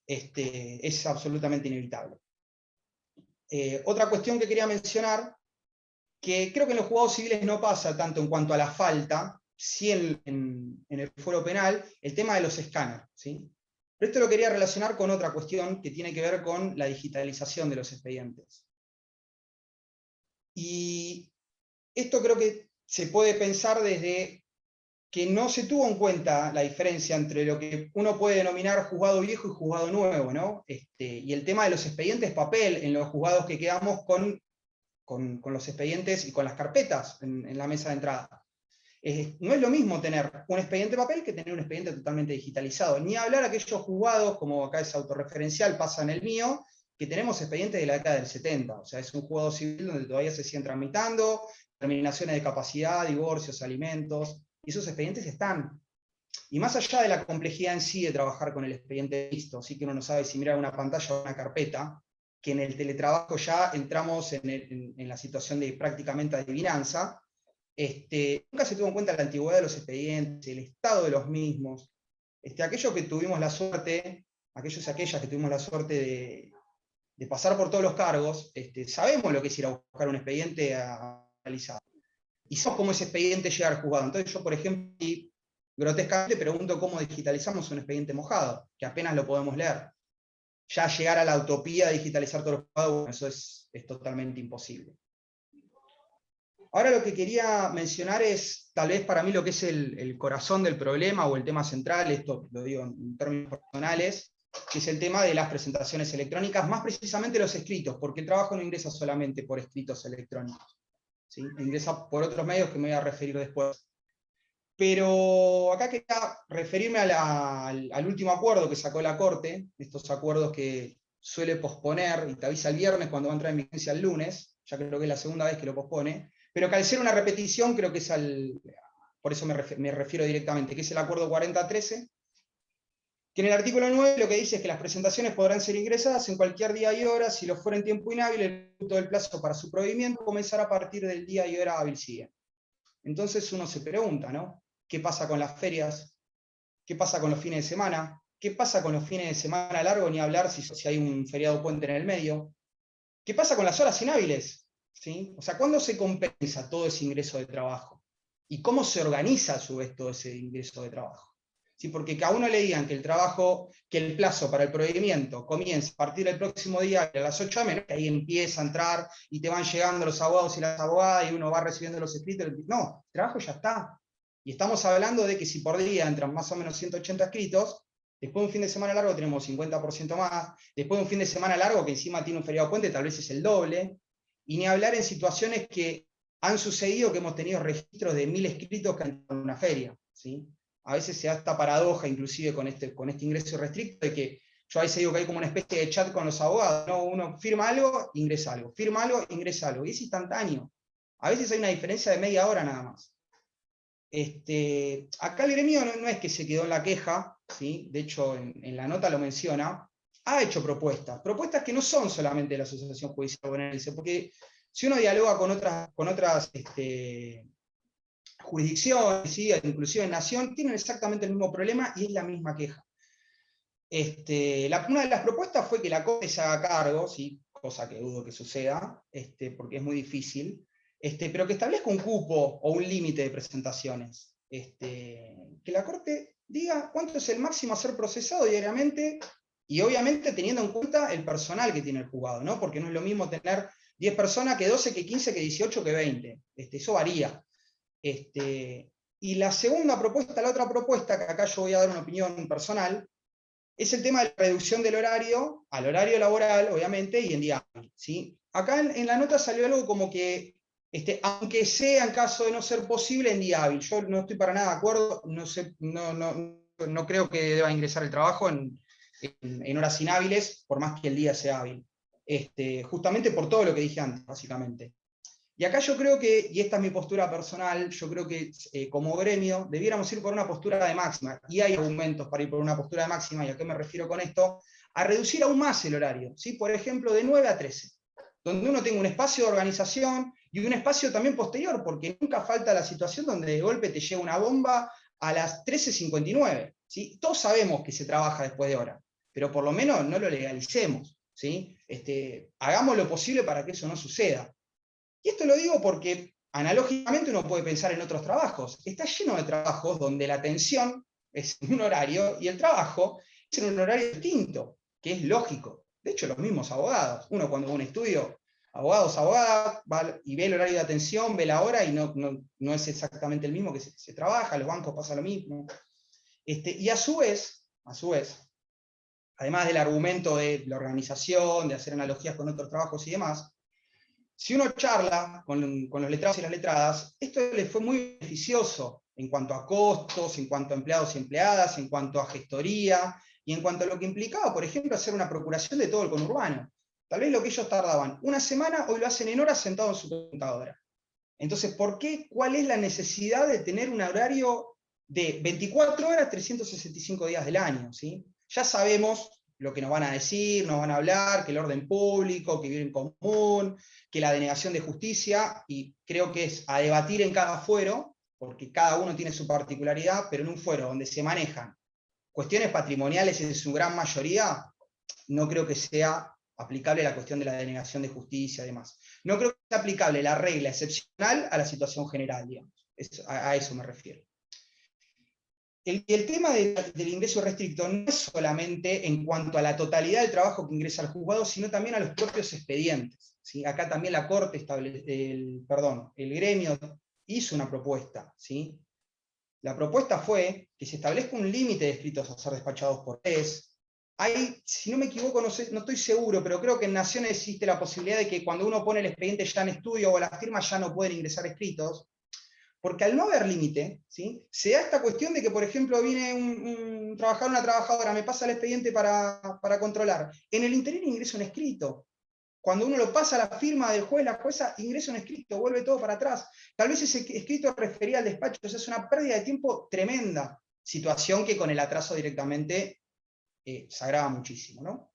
Es absolutamente inevitable. Otra cuestión que quería mencionar, que creo que en los juzgados civiles no pasa tanto en cuanto a la falta, sí en el fuero penal, el tema de los escáneres, ¿sí? Pero esto lo quería relacionar con otra cuestión que tiene que ver con la digitalización de los expedientes. Y esto creo que se puede pensar desde que no se tuvo en cuenta la diferencia entre lo que uno puede denominar juzgado viejo y juzgado nuevo, ¿no? Y el tema de los expedientes papel en los juzgados que quedamos con los expedientes y con las carpetas en la mesa de entrada. No es lo mismo tener un expediente papel que tener un expediente totalmente digitalizado. Ni hablar aquellos juzgados, como acá es autorreferencial, pasa en el mío, que tenemos expedientes de la década del 70. O sea, es un juzgado civil donde todavía se siguen tramitando, terminaciones de capacidad, divorcios, alimentos, y esos expedientes están. Y más allá de la complejidad en sí de trabajar con el expediente listo, así que uno no sabe si mirar una pantalla o una carpeta, que en el teletrabajo ya entramos en la situación de prácticamente adivinanza. Nunca se tuvo en cuenta la antigüedad de los expedientes, el estado de los mismos. Aquellos que tuvimos la suerte, aquellos y aquellas que tuvimos la suerte de pasar por todos los cargos, sabemos lo que es ir a buscar un expediente analizado. Y sabemos cómo ese expediente llega al juzgado. Entonces yo, por ejemplo, grotescamente pregunto cómo digitalizamos un expediente mojado, que apenas lo podemos leer. Ya llegar a la utopía de digitalizar todos los juzgados, bueno, eso es totalmente imposible. Ahora lo que quería mencionar es, tal vez para mí, lo que es el corazón del problema o el tema central, esto lo digo en términos personales, que es el tema de las presentaciones electrónicas, más precisamente los escritos, porque el trabajo no ingresa solamente por escritos electrónicos, ¿sí? Ingresa por otros medios que me voy a referir después. Pero acá quería referirme al último acuerdo que sacó la Corte, estos acuerdos que suele posponer y te avisa el viernes cuando va a entrar en vigencia el lunes, ya creo que es la segunda vez que lo pospone, pero que al ser una repetición creo que es por eso me refiero directamente, que es el acuerdo 4013, que en el artículo 9 lo que dice es que las presentaciones podrán ser ingresadas en cualquier día y hora, si lo fuera en tiempo inhábil, el punto del plazo para su provimiento comenzará a partir del día y hora hábil siguiente. Entonces uno se pregunta, ¿no? ¿Qué pasa con las ferias? ¿Qué pasa con los fines de semana? ¿Qué pasa con los fines de semana largos? Ni hablar si hay un feriado puente en el medio. ¿Qué pasa con las horas inhábiles? ¿Sí? O sea, ¿cuándo se compensa todo ese ingreso de trabajo? ¿Y cómo se organiza a su vez todo ese ingreso de trabajo? ¿Sí? Porque que a uno le digan que el plazo para el procedimiento comienza a partir del próximo día a las 8 menos, que ahí empieza a entrar y te van llegando los abogados y las abogadas y uno va recibiendo los escritos. No, el trabajo ya está. Y estamos hablando de que si por día entran más o menos 180 escritos, después de un fin de semana largo tenemos 50% más, después de un fin de semana largo que encima tiene un feriado puente, tal vez es el doble, y ni hablar en situaciones que han sucedido que hemos tenido registros de 1000 escritos que han entrado en una feria, ¿sí? A veces se da esta paradoja, inclusive con este ingreso restricto, de que yo a veces digo que hay como una especie de chat con los abogados, ¿no? Uno firma algo, ingresa algo, firma algo, ingresa algo, y es instantáneo. A veces hay una diferencia de media hora nada más. Acá el gremio no es que se quedó en la queja, ¿sí? De hecho en la nota lo menciona, ha hecho propuestas que no son solamente de la Asociación Judicial Bonaerense, porque si uno dialoga con otras jurisdicciones, ¿sí? Inclusive en Nación, tienen exactamente el mismo problema y es la misma queja. Una de las propuestas fue que la Corte se haga cargo, ¿sí? Cosa que dudo que suceda, porque es muy difícil, pero que establezca un cupo o un límite de presentaciones. Que la Corte diga cuánto es el máximo a ser procesado diariamente Y obviamente teniendo en cuenta el personal que tiene el juzgado, ¿no? Porque no es lo mismo tener 10 personas que 12, que 15, que 18, que 20. Eso varía. Y la segunda propuesta, la otra propuesta, que acá yo voy a dar una opinión personal, es el tema de la reducción del horario, al horario laboral, obviamente, y en día hábil, ¿sí? Acá en la nota salió algo como que, aunque sea en caso de no ser posible, en día hábil. Yo no estoy para nada de acuerdo, no creo que deba ingresar el trabajo en horas inhábiles, por más que el día sea hábil. Justamente por todo lo que dije antes, básicamente. Y acá yo creo que, y esta es mi postura personal, yo creo que como gremio debiéramos ir por una postura de máxima, y hay argumentos para ir por una postura de máxima, y a qué me refiero con esto, a reducir aún más el horario, ¿sí? Por ejemplo, de 9 a 13, donde uno tenga un espacio de organización y un espacio también posterior, porque nunca falta la situación donde de golpe te llega una bomba a las 13:59, ¿sí? Todos sabemos que se trabaja después de hora, pero por lo menos no lo legalicemos, ¿sí? Hagamos lo posible para que eso no suceda. Y esto lo digo porque analógicamente uno puede pensar en otros trabajos. Está lleno de trabajos donde la atención es en un horario y el trabajo es en un horario distinto, que es lógico. De hecho, los mismos abogados. Uno cuando va a un estudio, abogados, abogadas, va y ve el horario de atención, ve la hora y no es exactamente el mismo que se trabaja, los bancos pasa lo mismo. Y a su vez, además del argumento de la organización, de hacer analogías con otros trabajos y demás, si uno charla con los letrados y las letradas, esto les fue muy beneficioso en cuanto a costos, en cuanto a empleados y empleadas, en cuanto a gestoría, y en cuanto a lo que implicaba, por ejemplo, hacer una procuración de todo el conurbano. Tal vez lo que ellos tardaban una semana, hoy lo hacen en horas sentados en su computadora. Entonces, ¿por qué? ¿Cuál es la necesidad de tener un horario de 24 horas, 365 días del año? ¿Sí? Ya sabemos lo que nos van a decir, nos van a hablar, que el orden público, que bien común, que la denegación de justicia, y creo que es a debatir en cada fuero, porque cada uno tiene su particularidad, pero en un fuero donde se manejan cuestiones patrimoniales en su gran mayoría, no creo que sea aplicable la cuestión de la denegación de justicia y demás. No creo que sea aplicable la regla excepcional a la situación general, digamos. A eso me refiero. El tema del ingreso restricto no es solamente en cuanto a la totalidad del trabajo que ingresa al juzgado, sino también a los propios expedientes, ¿sí? Acá también la Corte el gremio hizo una propuesta, ¿sí? La propuesta fue que se establezca un límite de escritos a ser despachados por vez. Hay, si no me equivoco, no estoy seguro, pero creo que en Naciones existe la posibilidad de que cuando uno pone el expediente ya en estudio o la firma ya no pueden ingresar escritos. Porque al no haber límite, ¿sí? Se da esta cuestión de que, por ejemplo, viene un trabajador, una trabajadora, me pasa el expediente para controlar. En el interior ingresa un escrito. Cuando uno lo pasa a la firma del juez, la jueza ingresa un escrito, vuelve todo para atrás. Tal vez ese escrito refería al despacho, o sea, es una pérdida de tiempo tremenda. Situación que con el atraso directamente se agrava muchísimo, ¿no?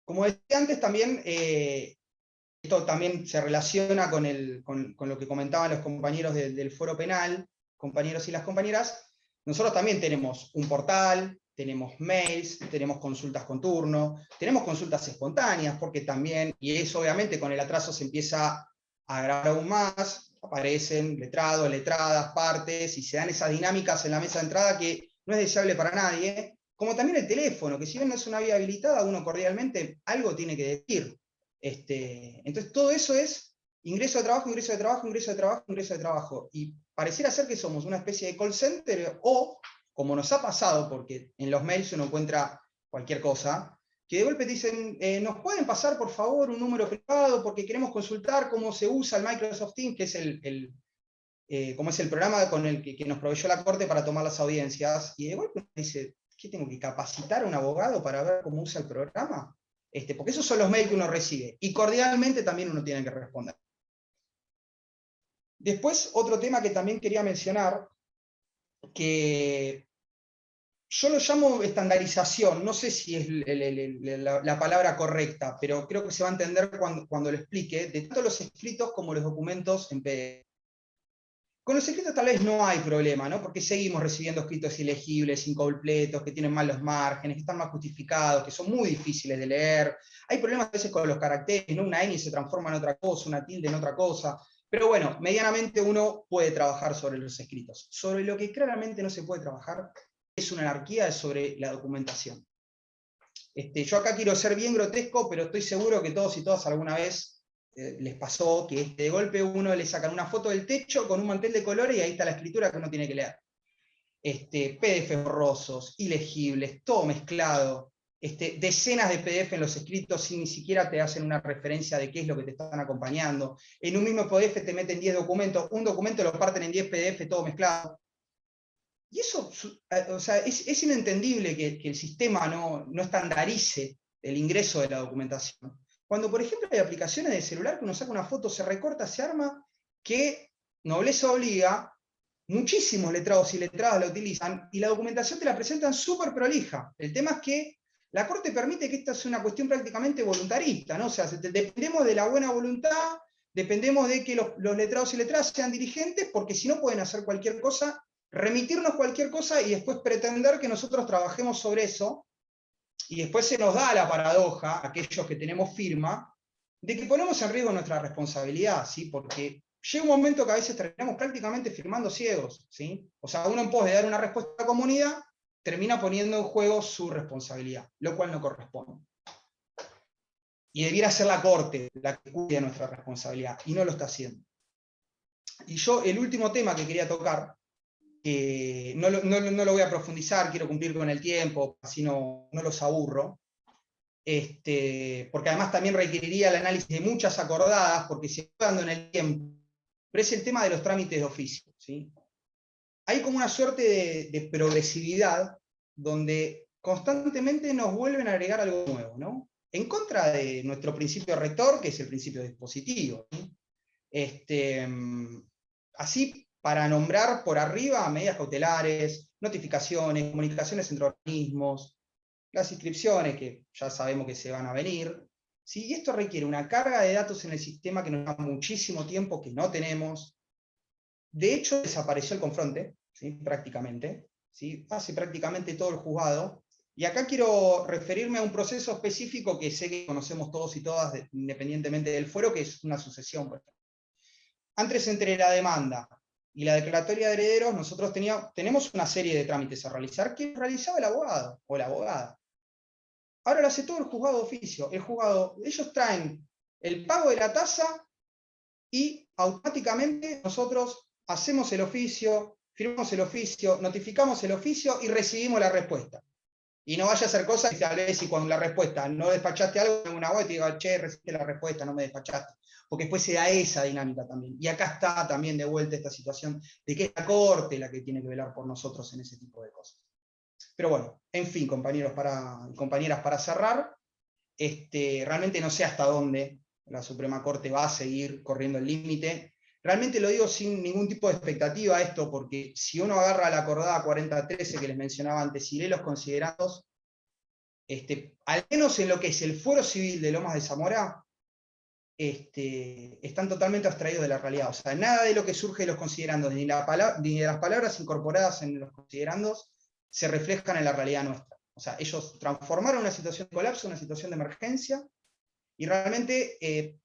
Como decía antes, también esto también se relaciona con lo que comentaban los compañeros del foro penal, compañeros y las compañeras. Nosotros también tenemos un portal, tenemos mails, tenemos consultas con turno, tenemos consultas espontáneas, porque también, y eso obviamente con el atraso se empieza a agravar aún más, aparecen letrados, letradas, partes, y se dan esas dinámicas en la mesa de entrada que no es deseable para nadie, como también el teléfono, que si bien no es una vía habilitada, uno cordialmente algo tiene que decir. Entonces todo eso es ingreso de trabajo, ingreso de trabajo, ingreso de trabajo, ingreso de trabajo. Y pareciera ser que somos una especie de call center, o, como nos ha pasado, porque en los mails uno encuentra cualquier cosa, que de golpe te dicen, ¿nos pueden pasar por favor un número privado? Porque queremos consultar cómo se usa el Microsoft Teams, que es como es el programa con el que nos proveyó la Corte para tomar las audiencias. Y de golpe dice, ¿qué tengo que capacitar a un abogado para ver cómo usa el programa? Porque esos son los mails que uno recibe, y cordialmente también uno tiene que responder. Después, otro tema que también quería mencionar, que yo lo llamo estandarización, no sé si es la palabra correcta, pero creo que se va a entender cuando lo explique, de tanto los escritos como los documentos en PDF. Con los escritos tal vez no hay problema, ¿no? Porque seguimos recibiendo escritos ilegibles, incompletos, que tienen mal los márgenes, que están mal justificados, que son muy difíciles de leer. Hay problemas a veces con los caracteres, ¿no? Una ñ se transforma en otra cosa, una tilde en otra cosa. Pero bueno, medianamente uno puede trabajar sobre los escritos. Sobre lo que claramente no se puede trabajar es una anarquía, es sobre la documentación. Yo acá quiero ser bien grotesco, pero estoy seguro que todos y todas alguna vez les pasó que de golpe uno le sacan una foto del techo con un mantel de colores y ahí está la escritura que uno tiene que leer. PDF borrosos, ilegibles, todo mezclado, decenas de PDF en los escritos sin ni siquiera te hacen una referencia de qué es lo que te están acompañando. En un mismo PDF te meten 10 documentos, un documento lo parten en 10 PDF, todo mezclado. Y eso, o sea, es inentendible que el sistema no estandarice el ingreso de la documentación. Cuando, por ejemplo, hay aplicaciones de celular que uno saca una foto, se recorta, se arma, que nobleza obliga, muchísimos letrados y letradas la utilizan, y la documentación te la presentan súper prolija. El tema es que la Corte permite que esta sea una cuestión prácticamente voluntarista, ¿no? O sea, dependemos de la buena voluntad, dependemos de que los letrados y letradas sean dirigentes, porque si no pueden hacer cualquier cosa, remitirnos cualquier cosa y después pretender que nosotros trabajemos sobre eso, y después se nos da la paradoja, aquellos que tenemos firma, de que ponemos en riesgo nuestra responsabilidad, ¿sí? Porque llega un momento que a veces terminamos prácticamente firmando ciegos, ¿sí? O sea, uno en pos de dar una respuesta a la comunidad, termina poniendo en juego su responsabilidad, lo cual no corresponde. Y debiera ser la Corte la que cuide nuestra responsabilidad, y no lo está haciendo. Y yo, el último tema que quería tocar, no lo voy a profundizar, quiero cumplir con el tiempo, así no los aburro, porque además también requeriría el análisis de muchas acordadas, porque se está dando en el tiempo, pero es el tema de los trámites de oficio, ¿sí? Hay como una suerte de progresividad, donde constantemente nos vuelven a agregar algo nuevo, ¿no? En contra de nuestro principio rector, que es el principio dispositivo, ¿sí? Así, para nombrar por arriba medidas cautelares, notificaciones, comunicaciones entre organismos, las inscripciones, que ya sabemos que se van a venir. ¿Sí? Y esto requiere una carga de datos en el sistema que nos da muchísimo tiempo, que no tenemos. De hecho, desapareció el confronte, ¿sí? Prácticamente. ¿Sí? Hace prácticamente todo el juzgado. Y acá quiero referirme a un proceso específico que sé que conocemos todos y todas, independientemente del fuero, que es una sucesión. Antes, entre la demanda y la declaratoria de herederos, nosotros tenemos una serie de trámites a realizar que realizaba el abogado o la abogada. Ahora lo hace todo el juzgado de oficio. Ellos traen el pago de la tasa y automáticamente nosotros hacemos el oficio, firmamos el oficio, notificamos el oficio y recibimos la respuesta. Y no vaya a hacer cosas que tal vez si con la respuesta no despachaste algo en una web y te diga, che, recibiste la respuesta, no me despachaste. Porque después se da esa dinámica también. Y acá está también de vuelta esta situación de que es la Corte la que tiene que velar por nosotros en ese tipo de cosas. Pero bueno, en fin, compañeros y compañeras, para cerrar, realmente no sé hasta dónde la Suprema Corte va a seguir corriendo el límite. Realmente lo digo sin ningún tipo de expectativa a esto, porque si uno agarra la acordada 4013 que les mencionaba antes y lee los considerandos, al menos en lo que es el fuero civil de Lomas de Zamora, están totalmente abstraídos de la realidad. O sea, nada de lo que surge de los considerandos, ni de las palabras incorporadas en los considerandos, se reflejan en la realidad nuestra. O sea, ellos transformaron una situación de colapso en una situación de emergencia, y realmente,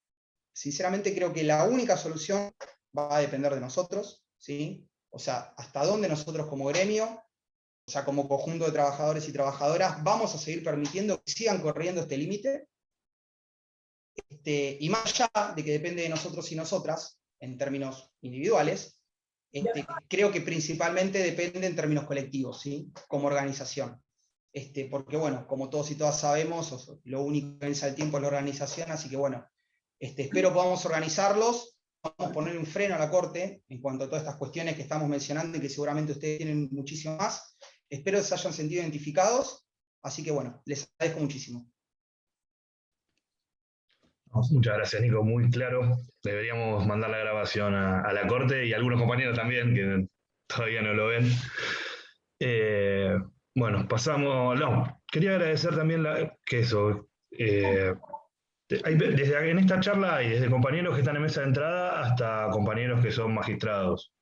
sinceramente, creo que la única solución va a depender de nosotros, ¿sí? O sea, hasta dónde nosotros como gremio, o sea, como conjunto de trabajadores y trabajadoras, vamos a seguir permitiendo que sigan corriendo este límite, y más allá de que depende de nosotros y nosotras, en términos individuales, creo que principalmente depende en términos colectivos, ¿sí? Como organización. Porque bueno, como todos y todas sabemos, lo único que vence el tiempo es la organización, así que bueno, espero podamos organizarlos, vamos a poner un freno a la Corte en cuanto a todas estas cuestiones que estamos mencionando y que seguramente ustedes tienen muchísimo más. Espero que se hayan sentido identificados, así que bueno, les agradezco muchísimo. Muchas gracias, Nico, muy claro. Deberíamos mandar la grabación a la Corte y a algunos compañeros también, que todavía no lo ven. Bueno, pasamos. No, quería agradecer también en esta charla hay desde compañeros que están en mesa de entrada hasta compañeros que son magistrados.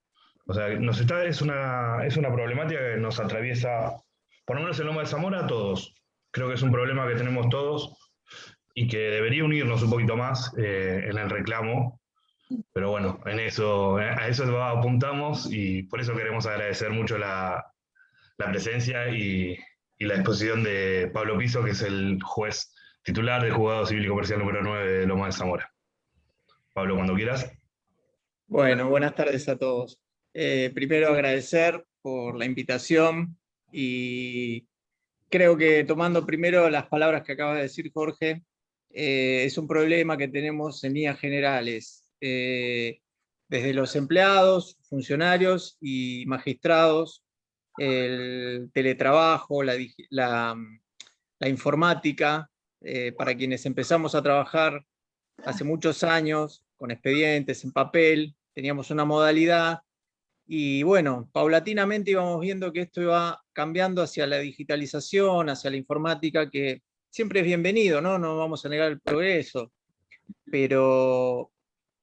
O sea, es una problemática que nos atraviesa, por lo menos en Loma de Zamora, a todos. Creo que es un problema que tenemos todos y que debería unirnos un poquito más en el reclamo. Pero bueno, a eso apuntamos y por eso queremos agradecer mucho la presencia y y la exposición de Pablo Piso, que es el juez titular del Juzgado Civil y Comercial número 9 de Lomas de Zamora. Pablo, cuando quieras. Bueno, buenas tardes a todos. Primero agradecer por la invitación y creo que tomando primero las palabras que acaba de decir Jorge, es un problema que tenemos en líneas generales, desde los empleados, funcionarios y magistrados, el teletrabajo, la informática, para quienes empezamos a trabajar hace muchos años, con expedientes en papel, teníamos una modalidad, y bueno, paulatinamente íbamos viendo que esto iba cambiando hacia la digitalización, hacia la informática, que siempre es bienvenido, ¿no? No vamos a negar el progreso, pero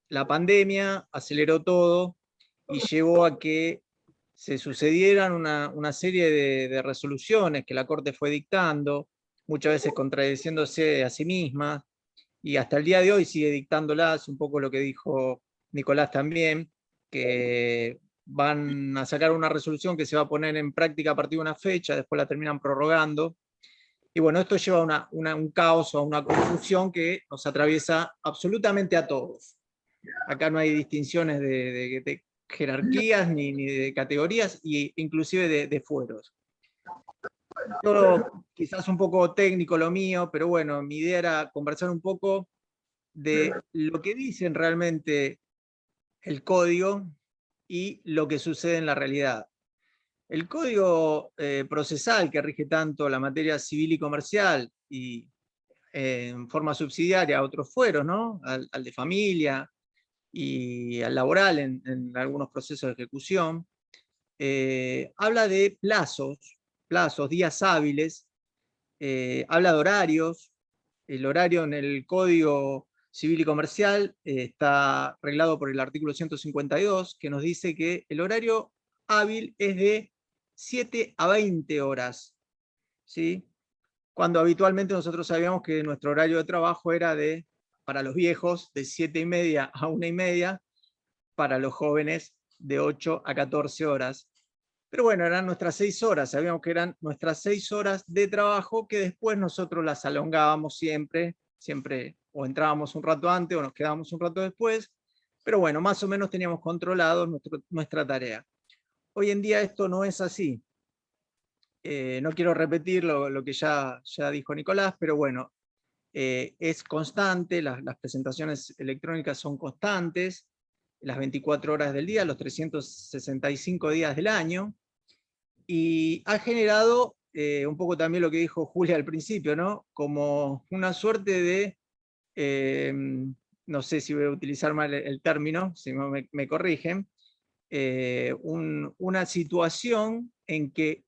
la pandemia aceleró todo y llevó a que se sucedieran una serie de resoluciones que la Corte fue dictando, muchas veces contradiciéndose a sí misma, y hasta el día de hoy sigue dictándolas, un poco lo que dijo Nicolás también, que van a sacar una resolución que se va a poner en práctica a partir de una fecha, después la terminan prorrogando. Y bueno, esto lleva a un caos o a una confusión que nos atraviesa absolutamente a todos. Acá no hay distinciones de jerarquías ni de categorías, e inclusive de fueros. Todo quizás un poco técnico lo mío, pero bueno, mi idea era conversar un poco de lo que dicen realmente el código y lo que sucede en la realidad. El código procesal que rige tanto la materia civil y comercial y en forma subsidiaria a otros fueros, ¿no? Al de familia y al laboral en algunos procesos de ejecución, habla de plazos, días hábiles, habla de horarios. El horario en el Código Civil y Comercial está regulado por el artículo 152, que nos dice que el horario hábil es de 7 a 20 horas, ¿sí? Cuando habitualmente nosotros sabíamos que nuestro horario de trabajo era para los viejos, de 7:30 a 1:30, para los jóvenes de 8 a 14 horas. Pero bueno, eran nuestras 6 horas, sabíamos que eran nuestras 6 horas de trabajo, que después nosotros las alongábamos siempre, o entrábamos un rato antes o nos quedábamos un rato después, pero bueno, más o menos teníamos controlado nuestra tarea. Hoy en día esto no es así. No quiero repetir lo que ya dijo Nicolás, pero bueno, es constante, las presentaciones electrónicas son constantes, las 24 horas del día, los 365 días del año, y ha generado un poco también lo que dijo Julia al principio, ¿no? Como una suerte de, no sé si voy a utilizar mal el término, si no me corrigen, una situación en que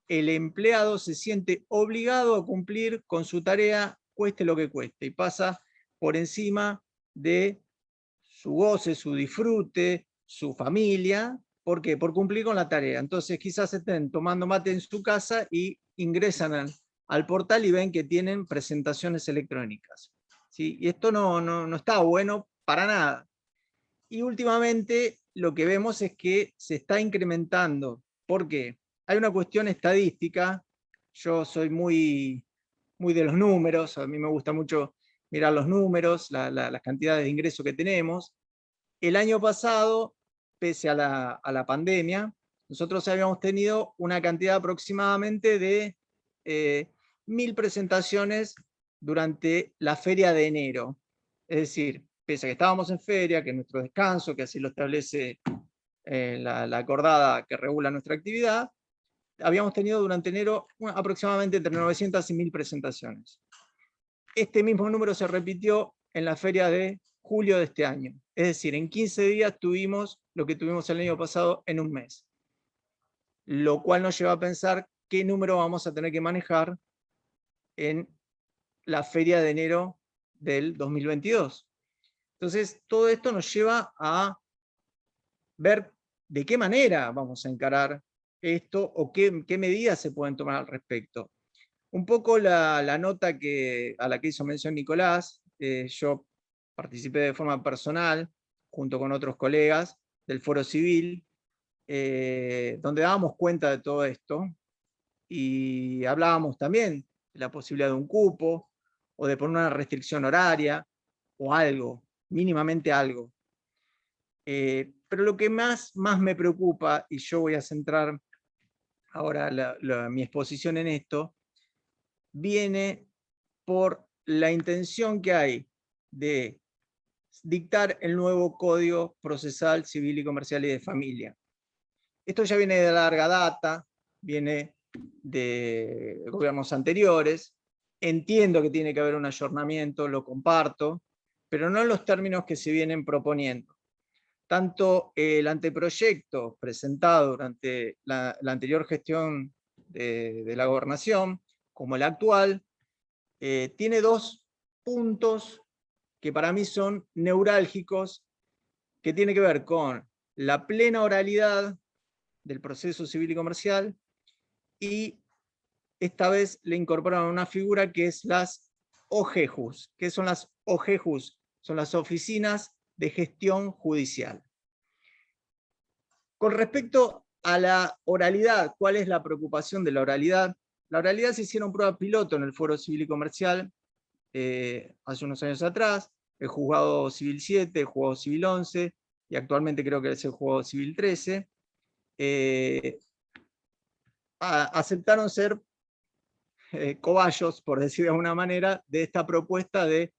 el empleado se siente obligado a cumplir con su tarea, cueste lo que cueste, y pasa por encima de su goce, su disfrute, su familia. ¿Por qué? Por cumplir con la tarea. Entonces quizás estén tomando mate en su casa y ingresan al portal y ven que tienen presentaciones electrónicas, ¿sí? Y esto no está bueno para nada. Y últimamente lo que vemos es que se está incrementando. ¿Por qué? Hay una cuestión estadística. Yo soy muy de los números, a mí me gusta mucho mirar los números, las cantidades de ingresos que tenemos. El año pasado, pese a la pandemia, nosotros habíamos tenido una cantidad aproximadamente de 1000 presentaciones durante la feria de enero. Es decir, pese a que estábamos en feria, que nuestro descanso, que así lo establece la acordada que regula nuestra actividad, habíamos tenido durante enero aproximadamente entre 900 y 1000 presentaciones. Este mismo número se repitió en la feria de julio de este año. Es decir, en 15 días tuvimos lo que tuvimos el año pasado en un mes. Lo cual nos lleva a pensar qué número vamos a tener que manejar en la feria de enero del 2022. Entonces, todo esto nos lleva a ver de qué manera vamos a encarar esto o qué medidas se pueden tomar al respecto. Un poco la nota a la que hizo mención Nicolás, yo participé de forma personal, junto con otros colegas del Foro Civil, donde dábamos cuenta de todo esto, y hablábamos también de la posibilidad de un cupo, o de poner una restricción horaria, o algo, mínimamente algo. Pero lo que más me preocupa, y yo voy a centrar ahora mi exposición en esto, viene por la intención que hay de dictar el nuevo Código Procesal Civil y Comercial y de Familia. Esto ya viene de larga data, viene de gobiernos anteriores. Entiendo que tiene que haber un ayornamiento, lo comparto, pero no en los términos que se vienen proponiendo. Tanto el anteproyecto presentado durante la anterior gestión de la gobernación, como el actual, tiene dos puntos que para mí son neurálgicos, que tiene que ver con la plena oralidad del proceso civil y comercial, y esta vez le incorporaron una figura que es las OGEJUS. ¿Qué son las OGEJUS? Son las oficinas de gestión judicial. Con respecto a la oralidad, ¿cuál es la preocupación de la oralidad? La oralidad se hicieron pruebas piloto en el Foro Civil y Comercial hace unos años atrás, el Juzgado Civil 7, el Juzgado Civil 11, y actualmente creo que es el Juzgado Civil 13. Aceptaron ser cobayos, por decir de alguna manera, de esta propuesta de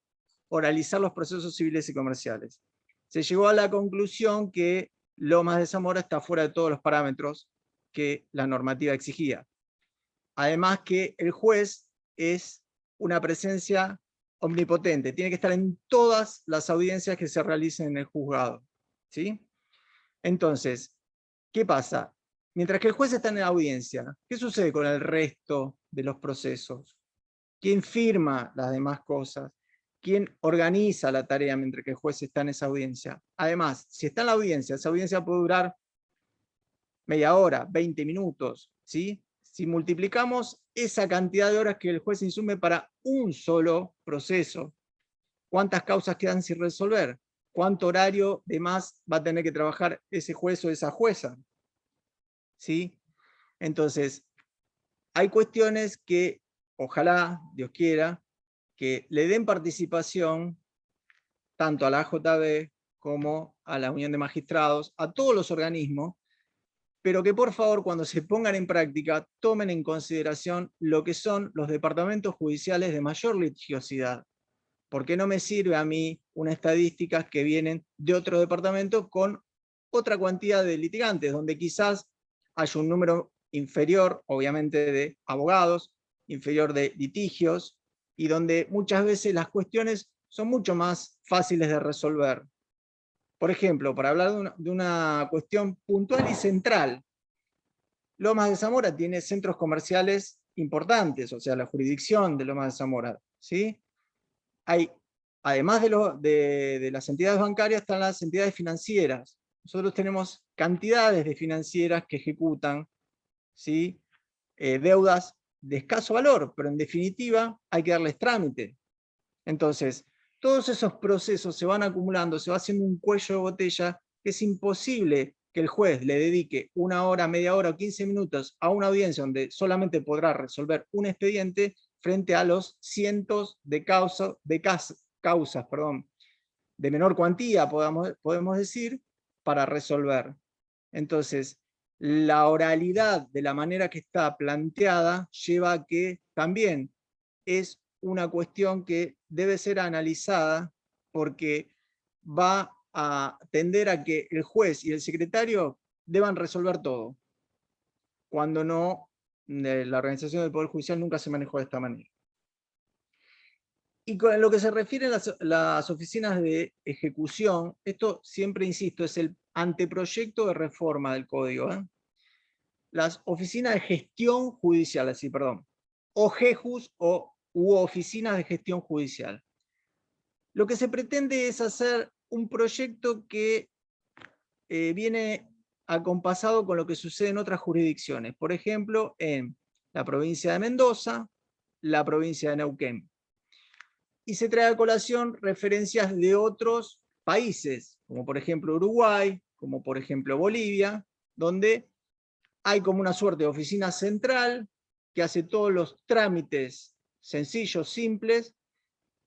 oralizar los procesos civiles y comerciales. Se llegó a la conclusión que Lomas de Zamora está fuera de todos los parámetros que la normativa exigía. Además que el juez es una presencia omnipotente, tiene que estar en todas las audiencias que se realicen en el juzgado, ¿sí? Entonces, ¿qué pasa? Mientras que el juez está en la audiencia, ¿qué sucede con el resto de los procesos? ¿Quién firma las demás cosas? ¿Quién organiza la tarea mientras que el juez está en esa audiencia? Además, si está en la audiencia, esa audiencia puede durar media hora, 20 minutos, ¿sí? Si multiplicamos esa cantidad de horas que el juez insume para un solo proceso, ¿cuántas causas quedan sin resolver? ¿Cuánto horario de más va a tener que trabajar ese juez o esa jueza? ¿Sí? Entonces, hay cuestiones que, ojalá, Dios quiera, que le den participación tanto a la AJB como a la Unión de Magistrados, a todos los organismos, pero que por favor cuando se pongan en práctica tomen en consideración lo que son los departamentos judiciales de mayor litigiosidad, porque no me sirve a mí unas estadísticas que vienen de otro departamento con otra cantidad de litigantes, donde quizás haya un número inferior, obviamente, de abogados, inferior de litigios, y donde muchas veces las cuestiones son mucho más fáciles de resolver. Por ejemplo, para hablar de una cuestión puntual y central, Lomas de Zamora tiene centros comerciales importantes, o sea, la jurisdicción de Lomas de Zamora, ¿sí? Hay, además de las entidades bancarias, están las entidades financieras. Nosotros tenemos cantidades de financieras que ejecutan, ¿sí? Deudas de escaso valor, pero en definitiva hay que darles trámite. Entonces, todos esos procesos se van acumulando, se va haciendo un cuello de botella que es imposible que el juez le dedique una hora, media hora o 15 minutos a una audiencia donde solamente podrá resolver un expediente frente a los cientos de causas de menor cuantía, podemos decir, para resolver. Entonces, la oralidad de la manera que está planteada lleva a que también es una cuestión que debe ser analizada porque va a tender a que el juez y el secretario deban resolver todo, cuando no, la organización del Poder Judicial nunca se manejó de esta manera. Y con lo que se refiere a las oficinas de ejecución, esto siempre insisto, es el anteproyecto de reforma del código. Las oficinas de gestión judicial, así, perdón, OGEJUS u oficinas de gestión judicial. Lo que se pretende es hacer un proyecto que viene acompasado con lo que sucede en otras jurisdicciones, por ejemplo, en la provincia de Mendoza, la provincia de Neuquén. Y se trae a colación referencias de otros países, como por ejemplo Uruguay, como por ejemplo Bolivia, donde hay como una suerte de oficina central que hace todos los trámites sencillos, simples,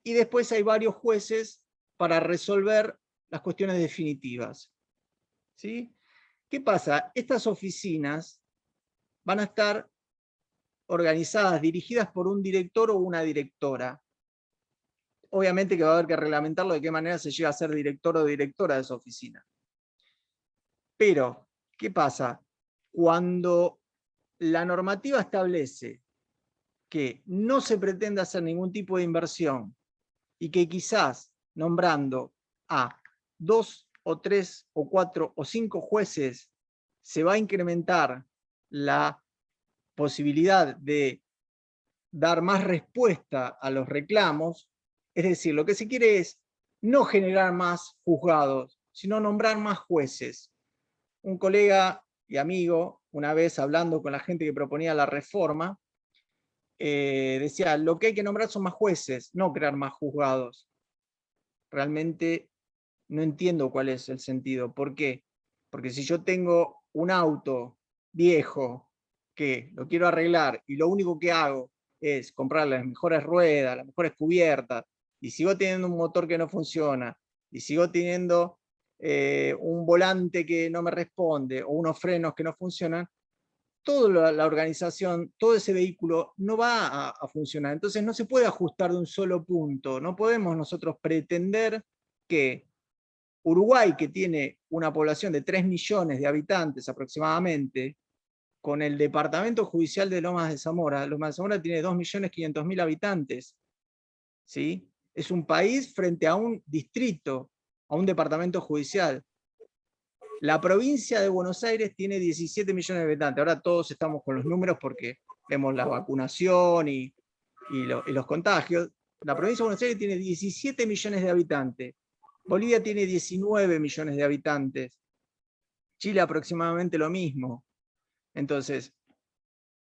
y después hay varios jueces para resolver las cuestiones definitivas. ¿Sí? ¿Qué pasa? Estas oficinas van a estar organizadas, dirigidas por un director o una directora. Obviamente que va a haber que reglamentarlo de qué manera se llega a ser director o directora de esa oficina. Pero, ¿qué pasa? Cuando la normativa establece que no se pretende hacer ningún tipo de inversión y que quizás nombrando a 2 o 3 o 4 o 5 jueces se va a incrementar la posibilidad de dar más respuesta a los reclamos, es decir, lo que se quiere es no generar más juzgados, sino nombrar más jueces. Un colega y amigo, una vez hablando con la gente que proponía la reforma, decía, lo que hay que nombrar son más jueces, no crear más juzgados. Realmente no entiendo cuál es el sentido. ¿Por qué? Porque si yo tengo un auto viejo que lo quiero arreglar y lo único que hago es comprar las mejores ruedas, las mejores cubiertas, y sigo teniendo un motor que no funciona, y sigo teniendo un volante que no me responde, o unos frenos que no funcionan, toda la organización, todo ese vehículo no va a funcionar. Entonces no se puede ajustar de un solo punto. No podemos nosotros pretender que Uruguay, que tiene una población de 3 millones de habitantes aproximadamente, con el departamento judicial de Lomas de Zamora tiene 2.500.000 habitantes. ¿Sí? Es un país frente a un distrito, a un departamento judicial. La provincia de Buenos Aires tiene 17 millones de habitantes. Ahora todos estamos con los números porque vemos la vacunación y los contagios. La provincia de Buenos Aires tiene 17 millones de habitantes. Bolivia tiene 19 millones de habitantes. Chile aproximadamente lo mismo. Entonces,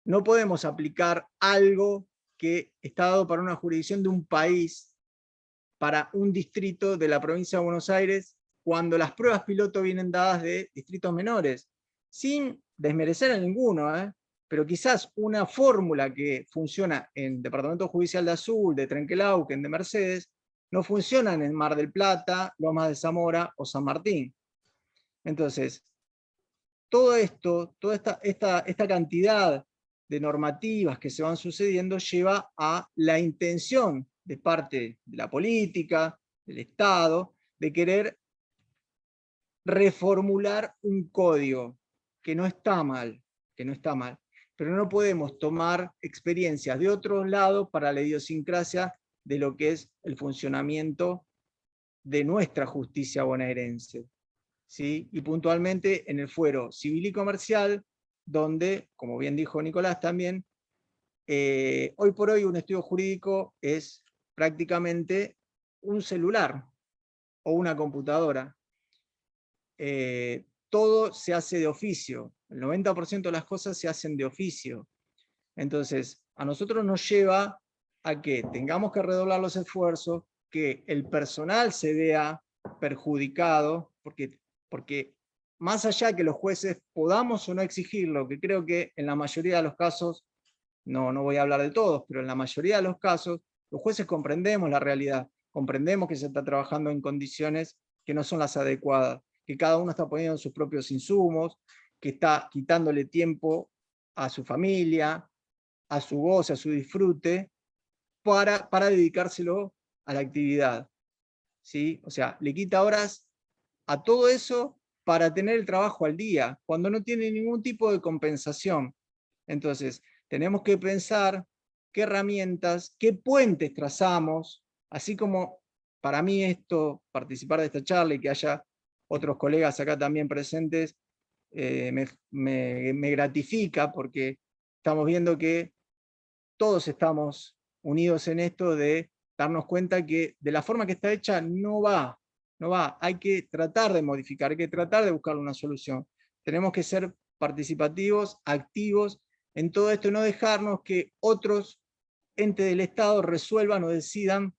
no podemos aplicar algo que está dado para una jurisdicción de un país, para un distrito de la provincia de Buenos Aires, cuando las pruebas piloto vienen dadas de distritos menores, sin desmerecer a ninguno, pero quizás una fórmula que funciona en Departamento Judicial de Azul, de Trenquelauquen, de Mercedes, no funcionan en Mar del Plata, Lomas de Zamora o San Martín. Entonces, todo esto, toda esta cantidad de normativas que se van sucediendo lleva a la intención de parte de la política, del Estado, de querer reformular un código que no está mal, pero no podemos tomar experiencias de otros lados para la idiosincrasia de lo que es el funcionamiento de nuestra justicia bonaerense. ¿Sí? Y puntualmente en el fuero civil y comercial, donde, como bien dijo Nicolás también, hoy por hoy un estudio jurídico es prácticamente un celular o una computadora. Todo se hace de oficio, el 90% de las cosas se hacen de oficio. Entonces, a nosotros nos lleva a que tengamos que redoblar los esfuerzos, que el personal se vea perjudicado, porque más allá que los jueces podamos o no exigirlo, que creo que en la mayoría de los casos, no voy a hablar de todos, pero en la mayoría de los casos, los jueces comprendemos la realidad, comprendemos que se está trabajando en condiciones que no son las adecuadas, que cada uno está poniendo sus propios insumos, que está quitándole tiempo a su familia, a su goce, a su disfrute, para dedicárselo a la actividad. ¿Sí? O sea, le quita horas a todo eso para tener el trabajo al día, cuando no tiene ningún tipo de compensación. Entonces, tenemos que pensar qué herramientas, qué puentes trazamos, así como para mí participar de esta charla y que haya otros colegas acá también presentes, me gratifica porque estamos viendo que todos estamos unidos en esto de darnos cuenta que de la forma que está hecha no va, hay que tratar de modificar, hay que tratar de buscar una solución. Tenemos que ser participativos, activos en todo esto, y no dejarnos que otros entes del Estado resuelvan o decidan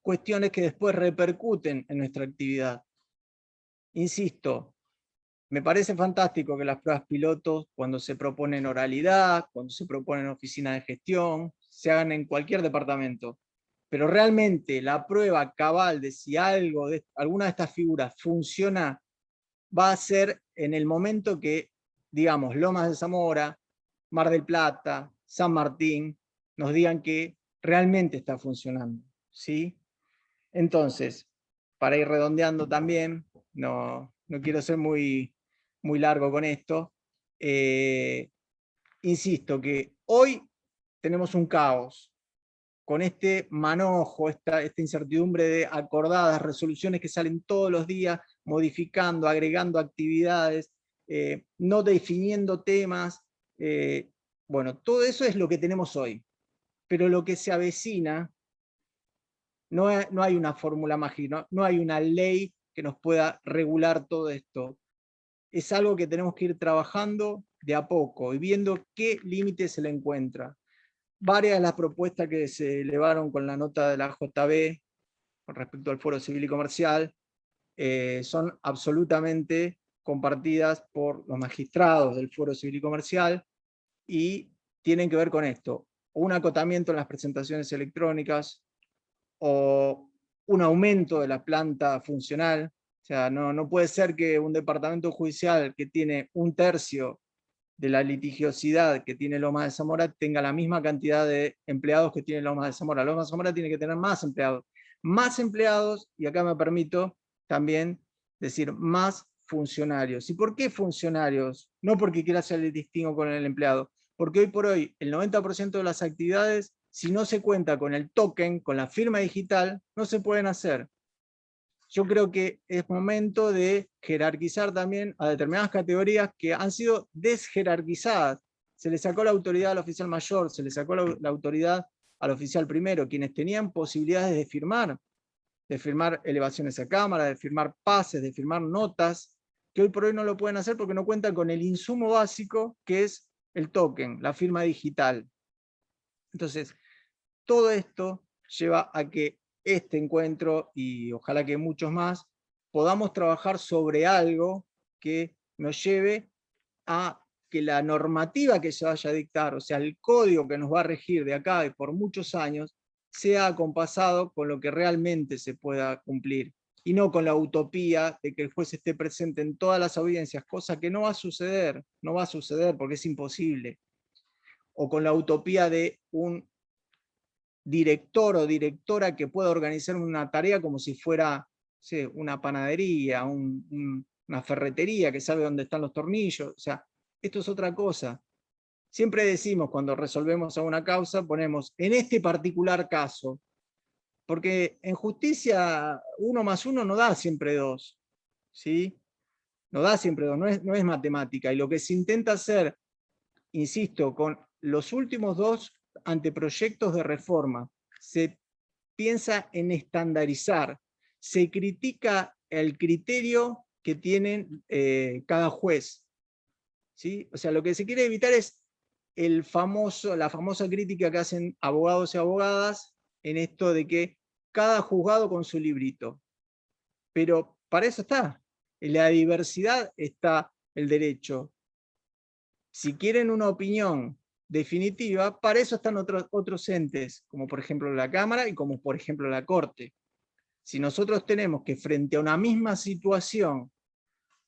cuestiones que después repercuten en nuestra actividad. Insisto, Me parece fantástico que las pruebas pilotos, cuando se proponen oralidad, cuando se proponen oficina de gestión, se hagan en cualquier departamento. Pero realmente la prueba cabal de si alguna de estas figuras funciona, va a ser en el momento que, digamos, Lomas de Zamora, Mar del Plata, San Martín, nos digan que realmente está funcionando, ¿sí? Entonces, para ir redondeando también, no quiero ser muy largo con esto, insisto que hoy tenemos un caos, con este manojo, esta incertidumbre de acordadas, resoluciones que salen todos los días, modificando, agregando actividades, no definiendo temas. Bueno, todo eso es lo que tenemos hoy. Pero lo que se avecina, no hay una fórmula mágica, no hay una ley que nos pueda regular todo esto. Es algo que tenemos que ir trabajando de a poco y viendo qué límites se le encuentra. Varias de las propuestas que se elevaron con la nota de la JB con respecto al Foro Civil y Comercial son absolutamente compartidas por los magistrados del Foro Civil y Comercial y tienen que ver con esto: un acotamiento en las presentaciones electrónicas o un aumento de la planta funcional. O sea, no puede ser que un departamento judicial que tiene 1/3 de la litigiosidad que tiene Lomas de Zamora tenga la misma cantidad de empleados que tiene Lomas de Zamora. Lomas de Zamora tiene que tener más empleados, y acá me permito también decir más funcionarios. ¿Y por qué funcionarios? No porque quiera hacer el distingo con el empleado, porque hoy por hoy el 90% de las actividades, si no se cuenta con el token, con la firma digital, no se pueden hacer. Yo creo que es momento de jerarquizar también a determinadas categorías que han sido desjerarquizadas. Se le sacó la autoridad al oficial mayor, se le sacó la autoridad al oficial primero, quienes tenían posibilidades de firmar elevaciones a cámara, de firmar pases, de firmar notas, que hoy por hoy no lo pueden hacer porque no cuentan con el insumo básico que es el token, la firma digital. Entonces, todo esto lleva a que este encuentro, y ojalá que muchos más, podamos trabajar sobre algo que nos lleve a que la normativa que se vaya a dictar, o sea, el código que nos va a regir de acá y por muchos años, sea acompasado con lo que realmente se pueda cumplir, y no con la utopía de que el juez esté presente en todas las audiencias, cosa que no va a suceder porque es imposible, o con la utopía de un director o directora que pueda organizar una tarea como si fuera, sí, una panadería, una ferretería que sabe dónde están los tornillos. O sea, esto es otra cosa. Siempre decimos, cuando resolvemos alguna causa, ponemos en este particular caso, porque en justicia 1 más 1 no da siempre 2, ¿sí? No da siempre 2, no es matemática. Y lo que se intenta hacer, insisto, con los últimos 2 anteproyectos de reforma, se piensa en estandarizar, se critica el criterio que tienen cada juez, ¿sí? O sea, lo que se quiere evitar es la famosa crítica que hacen abogados y abogadas en esto de que cada juzgado con su librito. Pero para eso está, en la diversidad está el derecho. Si quieren una opinión definitiva, para eso están otros entes, como por ejemplo la Cámara y como por ejemplo la Corte. Si nosotros tenemos que frente a una misma situación,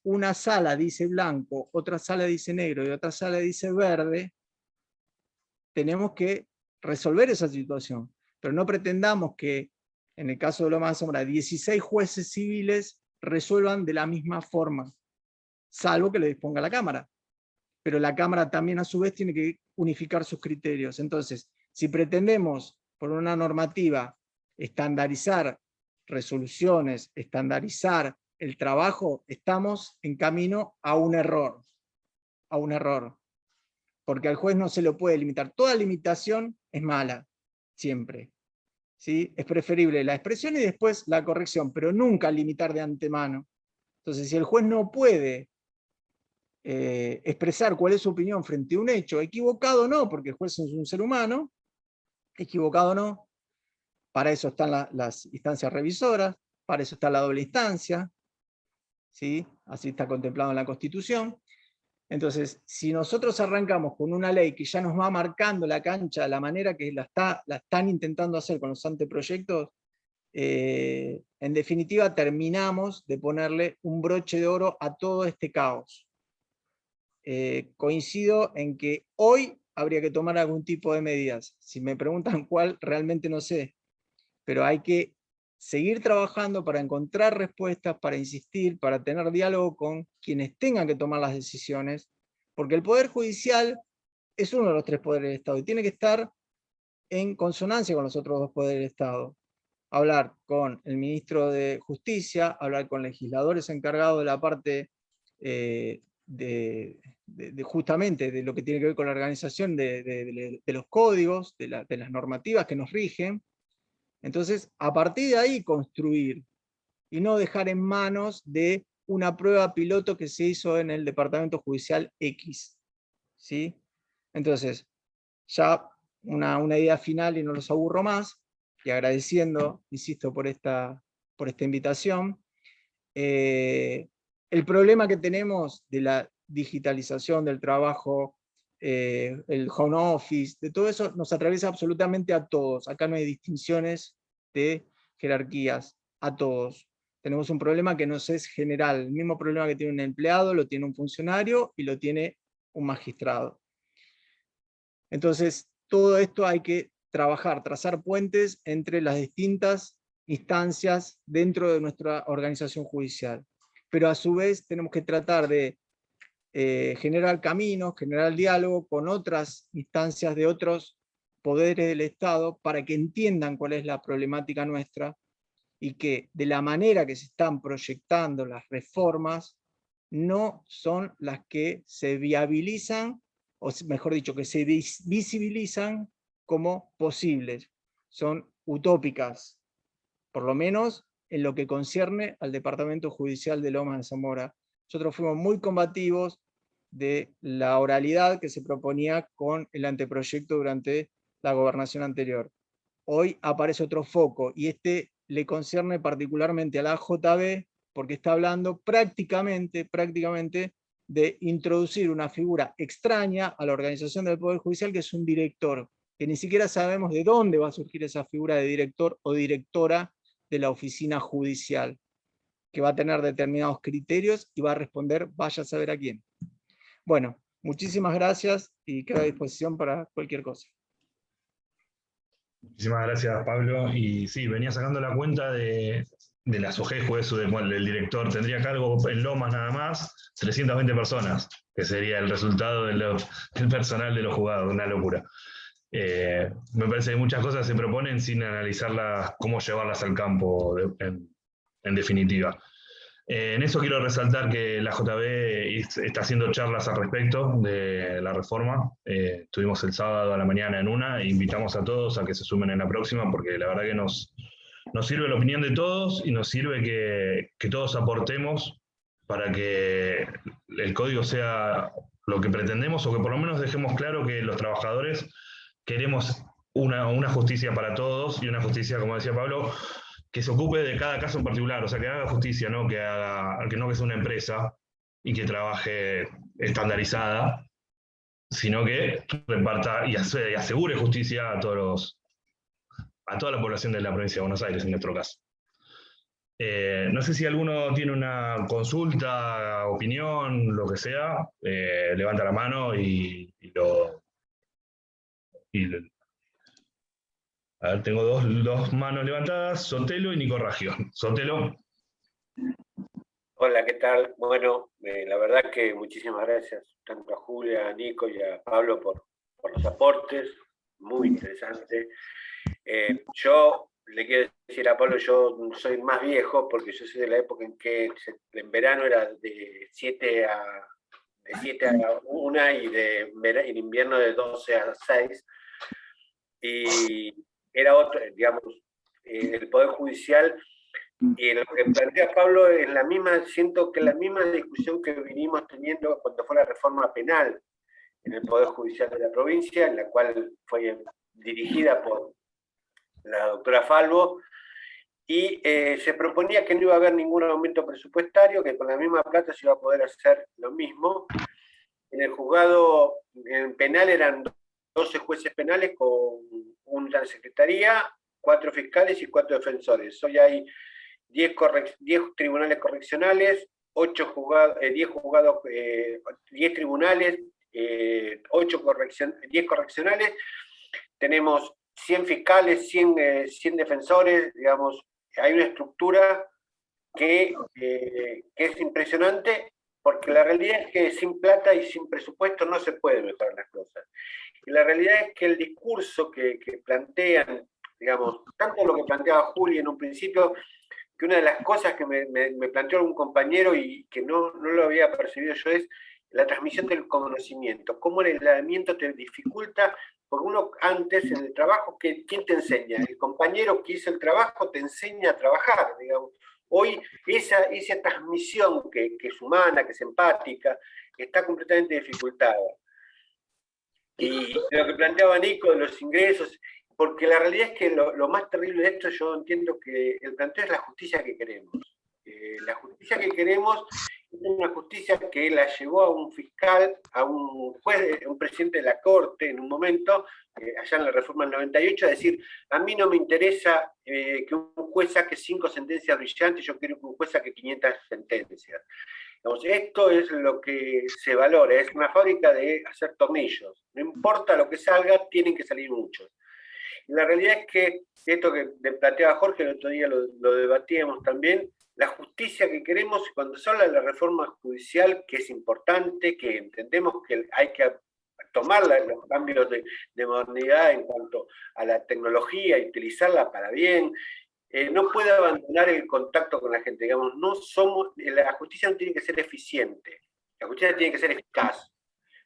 una sala dice blanco, otra sala dice negro y otra sala dice verde, tenemos que resolver esa situación. Pero no pretendamos que, en el caso de Lomas de Zamora, 16 jueces civiles resuelvan de la misma forma, salvo que le disponga la Cámara. Pero la Cámara también a su vez tiene que unificar sus criterios. Entonces, si pretendemos por una normativa estandarizar resoluciones, estandarizar el trabajo, estamos en camino a un error. Porque al juez no se lo puede limitar. Toda limitación es mala, siempre. ¿Sí? Es preferible la expresión y después la corrección, pero nunca limitar de antemano. Entonces, si el juez no puede expresar cuál es su opinión frente a un hecho, equivocado o no, porque el juez es un ser humano, equivocado o no, para eso están las instancias revisoras, para eso está la doble instancia, ¿sí? Así está contemplado en la Constitución. Entonces, si nosotros arrancamos con una ley que ya nos va marcando la cancha de la manera que la están intentando hacer con los anteproyectos, en definitiva terminamos de ponerle un broche de oro a todo este caos. Coincido en que hoy habría que tomar algún tipo de medidas. Si me preguntan cuál, realmente no sé, pero hay que seguir trabajando para encontrar respuestas, para insistir, para tener diálogo con quienes tengan que tomar las decisiones, porque el Poder Judicial es uno de los 3 poderes del Estado y tiene que estar en consonancia con los otros 2 poderes del Estado. Hablar con el ministro de Justicia, hablar con legisladores encargados de la parte justamente de lo que tiene que ver con la organización de los códigos, de las normativas que nos rigen. Entonces, a partir de ahí construir, y no dejar en manos de una prueba piloto que se hizo en el Departamento Judicial X, ¿sí? Entonces, ya una idea final y no los aburro más, y agradeciendo, insisto, por esta invitación. El problema que tenemos de la digitalización del trabajo, el home office, de todo eso, nos atraviesa absolutamente a todos. Acá no hay distinciones de jerarquías, a todos. Tenemos un problema que nos es general. El mismo problema que tiene un empleado lo tiene un funcionario y lo tiene un magistrado. Entonces, todo esto hay que trabajar, trazar puentes entre las distintas instancias dentro de nuestra organización judicial. Pero a su vez tenemos que tratar de generar caminos, generar diálogo con otras instancias de otros poderes del Estado para que entiendan cuál es la problemática nuestra y que de la manera que se están proyectando las reformas no son las que se viabilizan, o mejor dicho, que se visibilizan como posibles. Son utópicas, por lo menos en lo que concierne al Departamento Judicial de Lomas de Zamora. Nosotros fuimos muy combativos de la oralidad que se proponía con el anteproyecto durante la gobernación anterior. Hoy aparece otro foco, y este le concierne particularmente a la AJB, porque está hablando prácticamente de introducir una figura extraña a la organización del Poder Judicial, que es un director, que ni siquiera sabemos de dónde va a surgir esa figura de director o directora de la oficina judicial, que va a tener determinados criterios y va a responder vaya a saber a quién. Bueno, muchísimas gracias y quedo a disposición para cualquier cosa. Muchísimas gracias, Pablo. Y sí, venía sacando la cuenta de las OJEJUES, del director. Tendría a cargo en Lomas nada más 320 personas, que sería el resultado del personal de los juzgados, una locura. Me parece que muchas cosas se proponen sin analizarlas, cómo llevarlas al campo en definitiva. En eso quiero resaltar que la JB está haciendo charlas al respecto de la reforma. Estuvimos el sábado a la mañana en una e invitamos a todos a que se sumen en la próxima, porque la verdad que nos sirve la opinión de todos y nos sirve que todos aportemos para que el código sea lo que pretendemos, o que por lo menos dejemos claro que los trabajadores queremos una justicia para todos, y una justicia, como decía Pablo, que se ocupe de cada caso en particular, o sea, que haga justicia, no que sea una empresa y que trabaje estandarizada, sino que reparta y asegure justicia a toda la población de la provincia de Buenos Aires, en nuestro caso. No sé si alguno tiene una consulta, opinión, lo que sea, levanta la mano a ver, tengo dos manos levantadas, Sotelo y Nico Raggio. Sotelo. Hola, ¿qué tal? Bueno, la verdad que muchísimas gracias tanto a Julia, a Nico y a Pablo por los aportes, muy interesante. Yo le quiero decir a Pablo, yo soy más viejo porque yo soy de la época en que en verano era de 7 a 1 y en invierno de 12 a 6. Y era otro, digamos, el Poder Judicial, y lo que plantea Pablo es siento que la misma discusión que vinimos teniendo cuando fue la reforma penal en el Poder Judicial de la provincia, en la cual fue dirigida por la doctora Falvo, y se proponía que no iba a haber ningún aumento presupuestario, que con la misma plata se iba a poder hacer lo mismo. En el juzgado penal eran 12 jueces penales con una secretaría, 4 fiscales y 4 defensores. Hoy hay 10 tribunales correccionales, 10 tribunales, 10 correccionales, tenemos 100 fiscales, 100 defensores, digamos, hay una estructura que es impresionante, porque la realidad es que sin plata y sin presupuesto no se pueden mejorar las cosas. Y la realidad es que el discurso que plantean, digamos, tanto lo que planteaba Juli en un principio, que una de las cosas que me planteó algún compañero y que no lo había percibido yo es la transmisión del conocimiento, cómo el aislamiento te dificulta, porque uno antes en el trabajo, ¿quién te enseña? El compañero que hizo el trabajo te enseña a trabajar, digamos. Hoy esa transmisión que es humana, que es empática, está completamente dificultada. Y lo que planteaba Nico de los ingresos, porque la realidad es que lo más terrible de esto, yo entiendo que el planteo es la justicia que queremos. La justicia que queremos es una justicia que la llevó a un fiscal, a un juez, a un presidente de la Corte en un momento, allá en la reforma del 98, a decir, a mí no me interesa que un juez saque 5 sentencias brillantes, yo quiero que un juez saque 500 sentencias. Entonces, esto es lo que se valora, es una fábrica de hacer tornillos. No importa lo que salga, tienen que salir muchos. Y la realidad es que esto que planteaba Jorge, el otro día lo debatíamos también, la justicia que queremos, cuando se habla de la reforma judicial, que es importante, que entendemos que hay que tomar los cambios de modernidad en cuanto a la tecnología y utilizarla para bien, no puede abandonar el contacto con la gente, digamos, la justicia no tiene que ser eficiente, la justicia tiene que ser eficaz,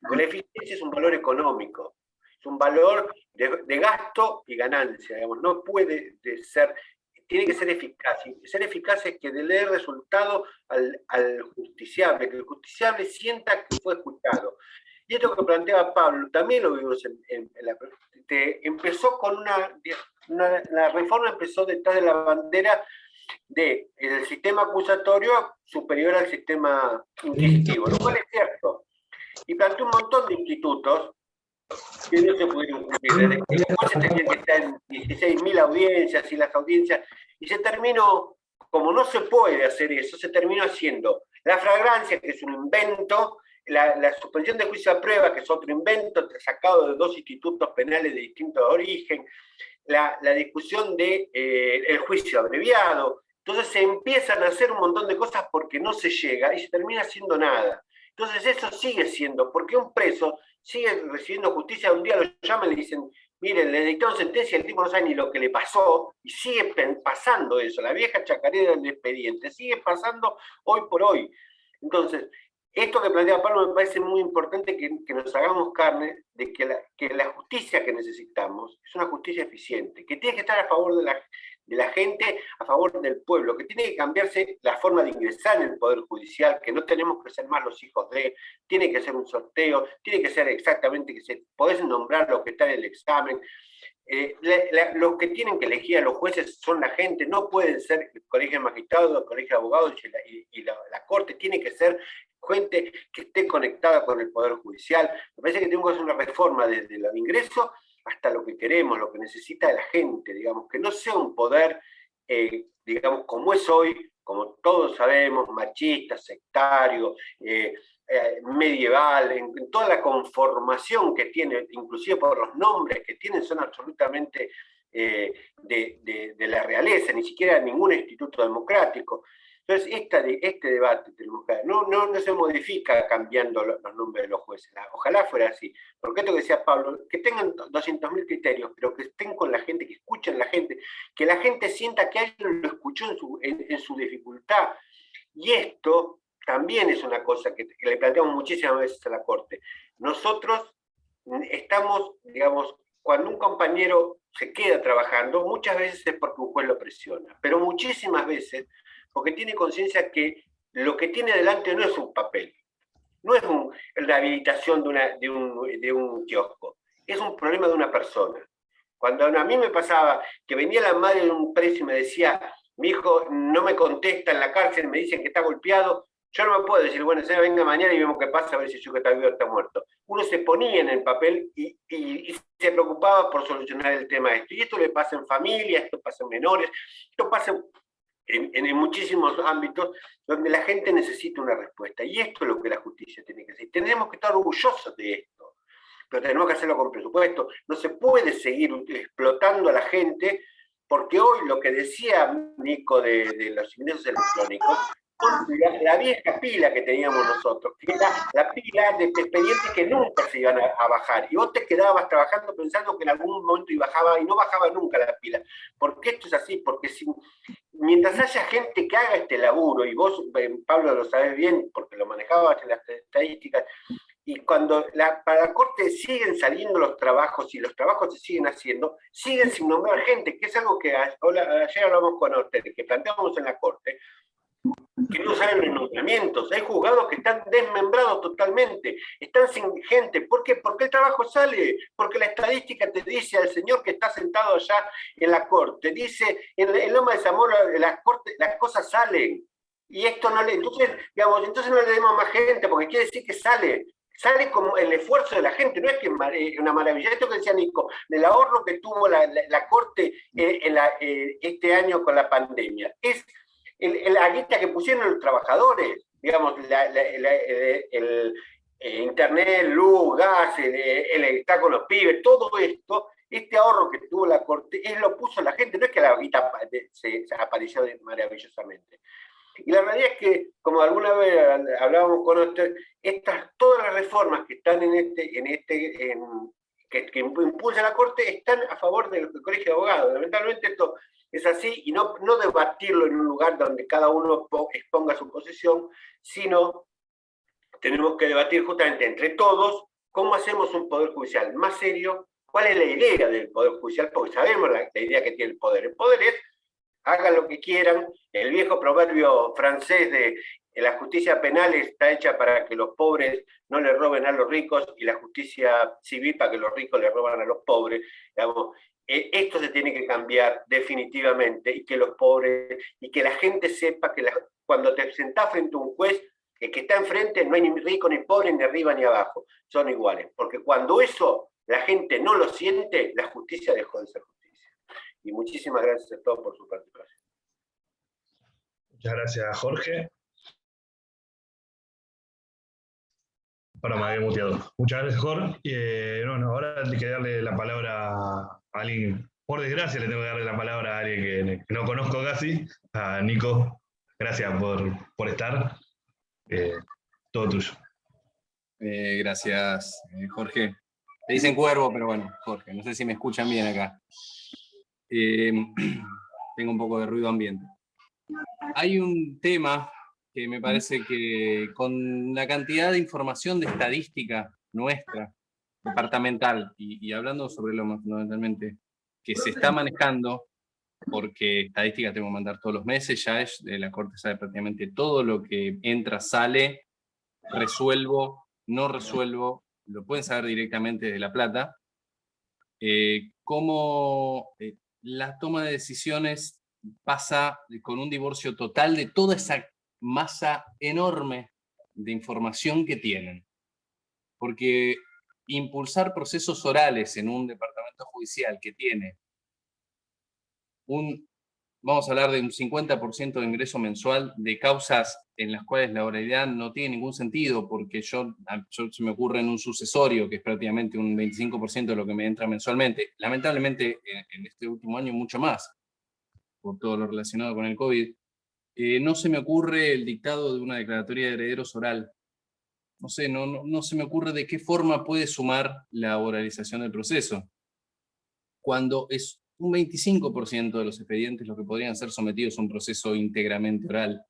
porque la eficiencia es un valor económico, es un valor de gasto y ganancia, digamos, no puede ser, tiene que ser eficaz, y ser eficaz es que le dé resultado al justiciable, que el justiciable sienta que fue escuchado. Y esto que planteaba Pablo, también lo vimos empezó con la reforma empezó detrás de la bandera del sistema acusatorio superior al sistema inquisitivo, lo cual es cierto. Y planteó un montón de institutos que no se pudieron cumplir. Desde que los jueces tenían que estar en 16.000 audiencias y las audiencias, y se terminó, como no se puede hacer eso, se terminó haciendo la flagrancia, que es un invento, la suspensión de juicio a prueba, que es otro invento sacado de 2 institutos penales de distinto origen, la discusión del juicio abreviado. Entonces se empiezan a hacer un montón de cosas porque no se llega y se termina haciendo nada. Entonces eso sigue siendo, porque un preso sigue recibiendo justicia, un día lo llaman y le dicen, miren, le dictaron sentencia, el tipo no sabe ni lo que le pasó, y sigue pasando eso, la vieja chacarera del expediente, sigue pasando hoy por hoy. Entonces, esto que plantea Pablo me parece muy importante que nos hagamos carne de que la justicia que necesitamos es una justicia eficiente, que tiene que estar a favor de la gente, a favor del pueblo, que tiene que cambiarse la forma de ingresar en el Poder Judicial, que no tenemos que ser más los hijos tiene que ser un sorteo, tiene que ser exactamente que podés nombrar los que están en el examen. Los que tienen que elegir a los jueces son la gente, no pueden ser el colegio de magistrados, el colegio de abogados y la Corte, tiene que ser gente que esté conectada con el Poder Judicial. Me parece que tenemos que hacer una reforma desde el ingreso hasta lo que queremos, lo que necesita la gente, digamos, que no sea un poder, digamos, como es hoy, como todos sabemos, machista, sectario, medieval, en toda la conformación que tiene, inclusive por los nombres que tienen, son absolutamente de la realeza, ni siquiera ningún instituto democrático. Entonces, este debate tenemos que no se modifica cambiando los nombres de los jueces. Ojalá fuera así. Porque esto que decía Pablo, que tengan 200.000 criterios, pero que estén con la gente, que escuchen a la gente, que la gente sienta que alguien lo escuchó en su dificultad. Y esto también es una cosa que le planteamos muchísimas veces a la Corte. Nosotros estamos, digamos, cuando un compañero se queda trabajando, muchas veces es porque un juez lo presiona, pero muchísimas veces porque tiene conciencia que lo que tiene delante no es un papel, no es la habilitación de un kiosco, es un problema de una persona. Cuando a mí me pasaba que venía la madre de un preso y me decía, mi hijo no me contesta en la cárcel, me dicen que está golpeado, yo no me puedo decir, bueno, señora, venga mañana y vemos qué pasa, a ver si su hijo está vivo o está muerto. Uno se ponía en el papel y se preocupaba por solucionar el tema de esto. Y esto le pasa en familia, esto pasa en menores, esto pasa en muchísimos ámbitos donde la gente necesita una respuesta. Y esto es lo que la justicia tiene que hacer. Tenemos que estar orgullosos de esto, pero tenemos que hacerlo con presupuesto. No se puede seguir explotando a la gente, porque hoy lo que decía Nico de los ingresos electrónicos, la vieja pila que teníamos nosotros, que era la pila de expedientes que nunca se iban a bajar, y vos te quedabas trabajando pensando que en algún momento bajaba, y no bajaba nunca la pila. ¿Por qué esto es así? Porque mientras haya gente que haga este laburo, y vos, Pablo, lo sabés bien, porque lo manejabas en las estadísticas, y cuando para la Corte siguen saliendo los trabajos y los trabajos se siguen haciendo, siguen sin nombrar gente, que es algo que ayer hablamos con Ortega, que planteamos en la Corte, que no salen los nombramientos. Hay juzgados que están desmembrados totalmente, están sin gente. ¿Por qué? Porque el trabajo sale, porque la estadística te dice al señor que está sentado allá en la Corte, dice, en Loma de Zamora las cosas salen. Y esto no le... Entonces no le demos más gente, porque quiere decir que sale como el esfuerzo de la gente, no es que una maravilla. Esto que decía Nico, del ahorro que tuvo la Corte este año con la pandemia, es la guita que pusieron los trabajadores, digamos, el internet, luz, gas, el estar con los pibes, todo esto, este ahorro que tuvo la Corte, lo puso la gente, no es que la guita se apareció maravillosamente. Y la realidad es que, como alguna vez hablábamos con usted, todas las reformas que están que impulsa la Corte están a favor del Colegio de Abogados. Lamentablemente esto es así, y no debatirlo en un lugar donde cada uno exponga su posición, sino tenemos que debatir justamente entre todos cómo hacemos un poder judicial más serio, cuál es la idea del poder judicial, porque sabemos la idea que tiene el poder. El poder es hagan lo que quieran. El viejo proverbio francés de la justicia penal está hecha para que los pobres no le roben a los ricos, y la justicia civil para que los ricos le roban a los pobres. Digamos, esto se tiene que cambiar definitivamente, y que los pobres, y que la gente sepa que cuando te sentás frente a un juez, el que está enfrente no hay ni rico ni pobre, ni arriba ni abajo, son iguales. Porque cuando eso la gente no lo siente, la justicia dejó de ser justicia. Y muchísimas gracias a todos por su participación. Muchas gracias, Jorge. Ahora me había muteado. Muchas gracias, Jorge. Ahora hay que darle la palabra a alguien. Por desgracia, le tengo que darle la palabra a alguien que no conozco casi, a Nico. Gracias por estar. Todo tuyo. Gracias, Jorge. Te dicen Cuervo, pero bueno, Jorge, no sé si me escuchan bien acá. Tengo un poco de ruido ambiente. Hay un tema que me parece que con la cantidad de información de estadística nuestra, departamental, y hablando sobre lo más fundamentalmente, que se está manejando, porque estadística tengo que mandar todos los meses, ya la Corte sabe prácticamente todo lo que entra, sale, resuelvo, no resuelvo, lo pueden saber directamente de La Plata. Cómo la toma de decisiones pasa con un divorcio total de toda esa masa enorme de información que tienen. Porque impulsar procesos orales en un departamento judicial que tiene vamos a hablar de un 50% de ingreso mensual de causas en las cuales la oralidad no tiene ningún sentido, porque yo se me ocurre en un sucesorio, que es prácticamente un 25% de lo que me entra mensualmente. Lamentablemente, en este último año mucho más, por todo lo relacionado con el COVID. No se me ocurre el dictado de una declaratoria de herederos oral. No sé, no se me ocurre de qué forma puede sumar la oralización del proceso, cuando es un 25% de los expedientes los que podrían ser sometidos a un proceso íntegramente oral.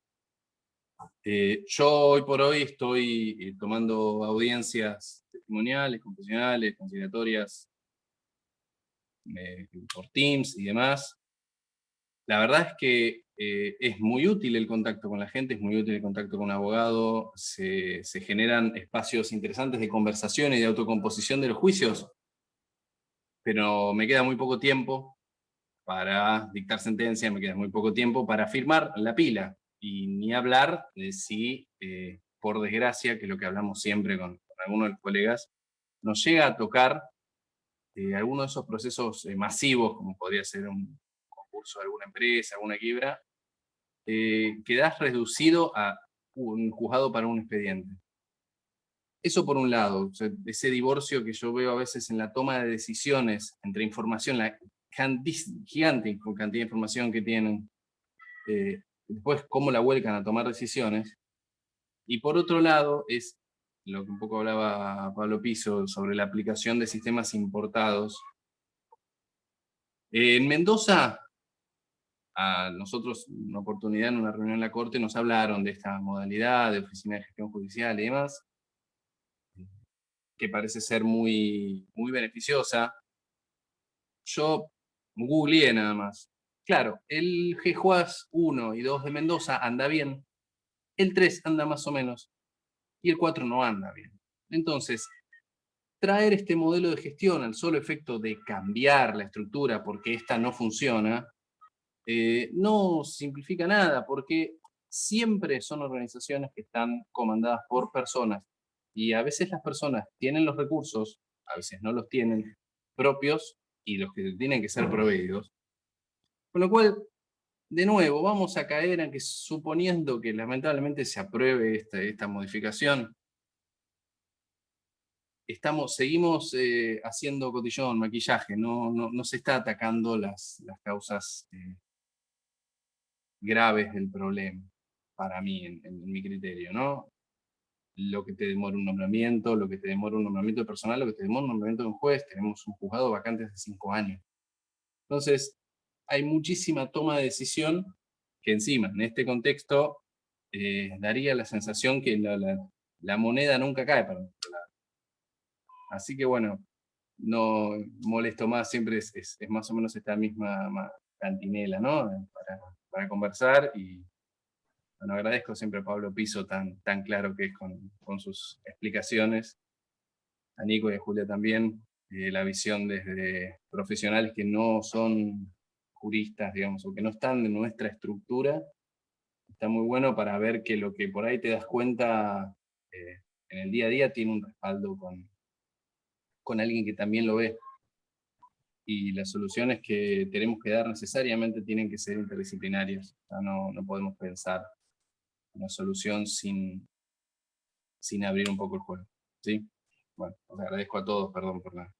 Yo hoy por hoy estoy tomando audiencias testimoniales, confesionales, conciliatorias, por Teams y demás. La verdad es que es muy útil el contacto con la gente, es muy útil el contacto con un abogado, se generan espacios interesantes de conversación y de autocomposición de los juicios, pero me queda muy poco tiempo para dictar sentencia, me queda muy poco tiempo para firmar la pila. Y ni hablar de si, por desgracia, que es lo que hablamos siempre con algunos de los colegas, nos llega a tocar alguno de esos procesos masivos, como podría ser un concurso de alguna empresa, alguna quiebra, quedás reducido a un juzgado para un expediente. Eso por un lado, o sea, ese divorcio que yo veo a veces en la toma de decisiones entre información, la gigante cantidad de información que tienen, después cómo la vuelcan a tomar decisiones. Y por otro lado, es lo que un poco hablaba Pablo Piso sobre la aplicación de sistemas importados. En Mendoza, a nosotros, una oportunidad en una reunión en la Corte, nos hablaron de esta modalidad de oficina de gestión judicial y demás, que parece ser muy, muy beneficiosa. Yo googleé nada más. Claro, el GJUAS 1 y 2 de Mendoza anda bien, el 3 anda más o menos, y el 4 no anda bien. Entonces, traer este modelo de gestión al solo efecto de cambiar la estructura porque esta no funciona, no simplifica nada, porque siempre son organizaciones que están comandadas por personas, y a veces las personas tienen los recursos, a veces no los tienen propios, y los que tienen que ser proveídos. Con lo cual, de nuevo, vamos a caer en que, suponiendo que lamentablemente se apruebe esta modificación, seguimos haciendo cotillón, maquillaje, no se está atacando las causas graves del problema, para mí, en mi criterio, ¿no? Lo que te demora un nombramiento, lo que te demora un nombramiento de personal, lo que te demora un nombramiento de un juez. Tenemos un juzgado vacante hace 5 años. Entonces, hay muchísima toma de decisión que encima, en este contexto, daría la sensación que la moneda nunca cae para nuestro lado. Así que bueno, no molesto más, siempre es más o menos esta misma cantinela, ¿no? Para conversar, y bueno, agradezco siempre a Pablo Piso tan claro que es con sus explicaciones, a Nico y a Julia también, la visión desde profesionales que no son juristas, digamos, o que no están en nuestra estructura. Está muy bueno para ver que lo que por ahí te das cuenta en el día a día tiene un respaldo con alguien que también lo ve. Y las soluciones que tenemos que dar necesariamente tienen que ser interdisciplinarias. O sea, no podemos pensar una solución sin abrir un poco el juego, ¿sí? Bueno, os agradezco a todos, perdón por la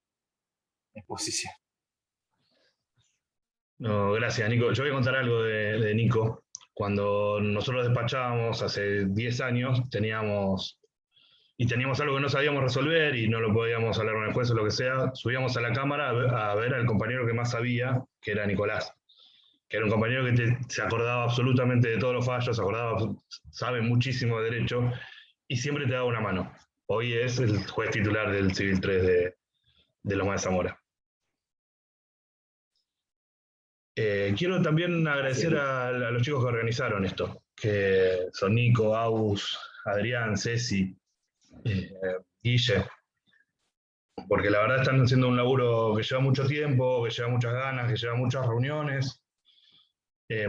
exposición. No, gracias, Nico. Yo voy a contar algo de Nico. Cuando nosotros despachábamos hace 10 años, teníamos algo que no sabíamos resolver y no lo podíamos hablar con el juez o lo que sea, subíamos a la cámara a ver al compañero que más sabía, que era Nicolás, que era un compañero que se acordaba absolutamente de todos los fallos, sabe muchísimo de derecho y siempre te daba una mano. Hoy es el juez titular del Civil 3 de Loma de Zamora. Quiero también agradecer a los chicos que organizaron esto, que son Nico, Agus, Adrián, Ceci, Guille, porque la verdad están haciendo un laburo que lleva mucho tiempo, que lleva muchas ganas, que lleva muchas reuniones,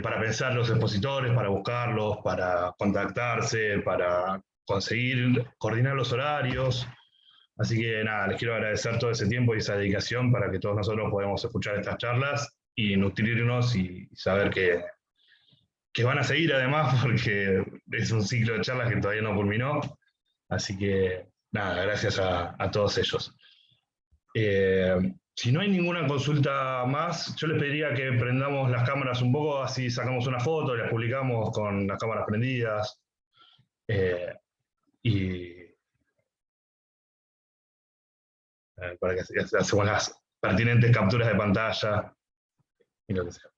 para pensar los expositores, para buscarlos, para contactarse, para conseguir coordinar los horarios. Así que nada, les quiero agradecer todo ese tiempo y esa dedicación para que todos nosotros podamos escuchar estas charlas y nutrirnos y saber que van a seguir además, porque es un ciclo de charlas que todavía no culminó. Así que nada, gracias a todos ellos. Si no hay ninguna consulta más, yo les pediría que prendamos las cámaras un poco, así sacamos una foto y las publicamos con las cámaras prendidas. Para que hacemos las pertinentes capturas de pantalla y lo que sea.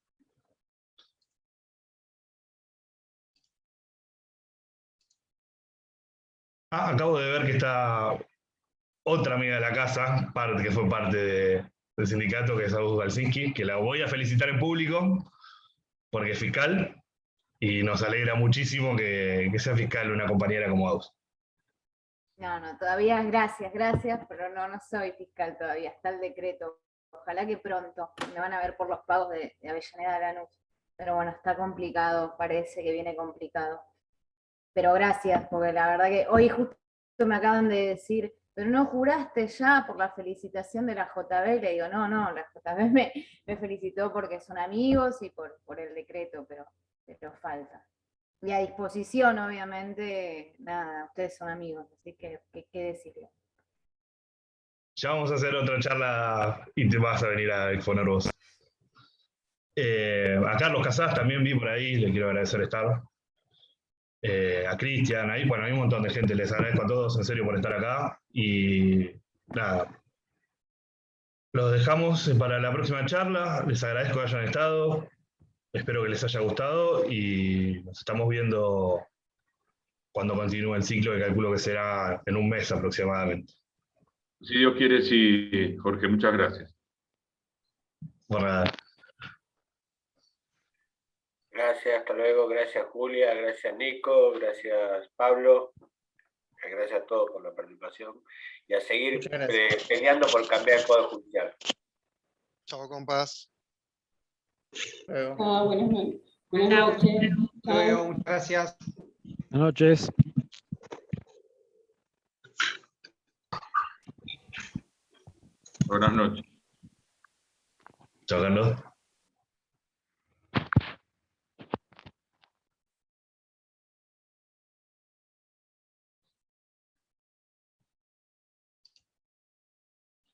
Acabo de ver que está otra amiga de la casa, que fue parte del sindicato, que es Agus Balsinski, que la voy a felicitar en público, porque es fiscal, y nos alegra muchísimo que sea fiscal una compañera como Agus. No, todavía gracias, pero no soy fiscal todavía, está el decreto ojalá que pronto, me van a ver por los pagos de Avellaneda a Lanús. Pero bueno, está complicado, parece que viene complicado. Pero gracias, porque la verdad que hoy justo me acaban de decir, pero no juraste ya por la felicitación de la JB, le digo, no, la JB me felicitó porque son amigos y por el decreto, pero falta. Y a disposición, obviamente, nada, ustedes son amigos, así que qué decirle. Ya vamos a hacer otra charla y te vas a venir a exponer vos. A Carlos Casás también vi por ahí, le quiero agradecer estar. A Cristian, ahí, bueno, hay un montón de gente, les agradezco a todos en serio por estar acá. Y nada, los dejamos para la próxima charla, les agradezco que hayan estado, espero que les haya gustado y nos estamos viendo cuando continúe el ciclo, que calculo que será en un mes aproximadamente. Si Dios quiere, sí, Jorge, muchas gracias. Por nada. Gracias, hasta luego. Gracias, Julia. Gracias, Nico. Gracias, Pablo. Gracias a todos por la participación. Y a seguir peleando por cambiar el Poder Judicial. Chao, compas. Chao, buenas noches. Buenas noches. Luego, muchas gracias. Buenas noches. Buenas noches. Chao, Carlos.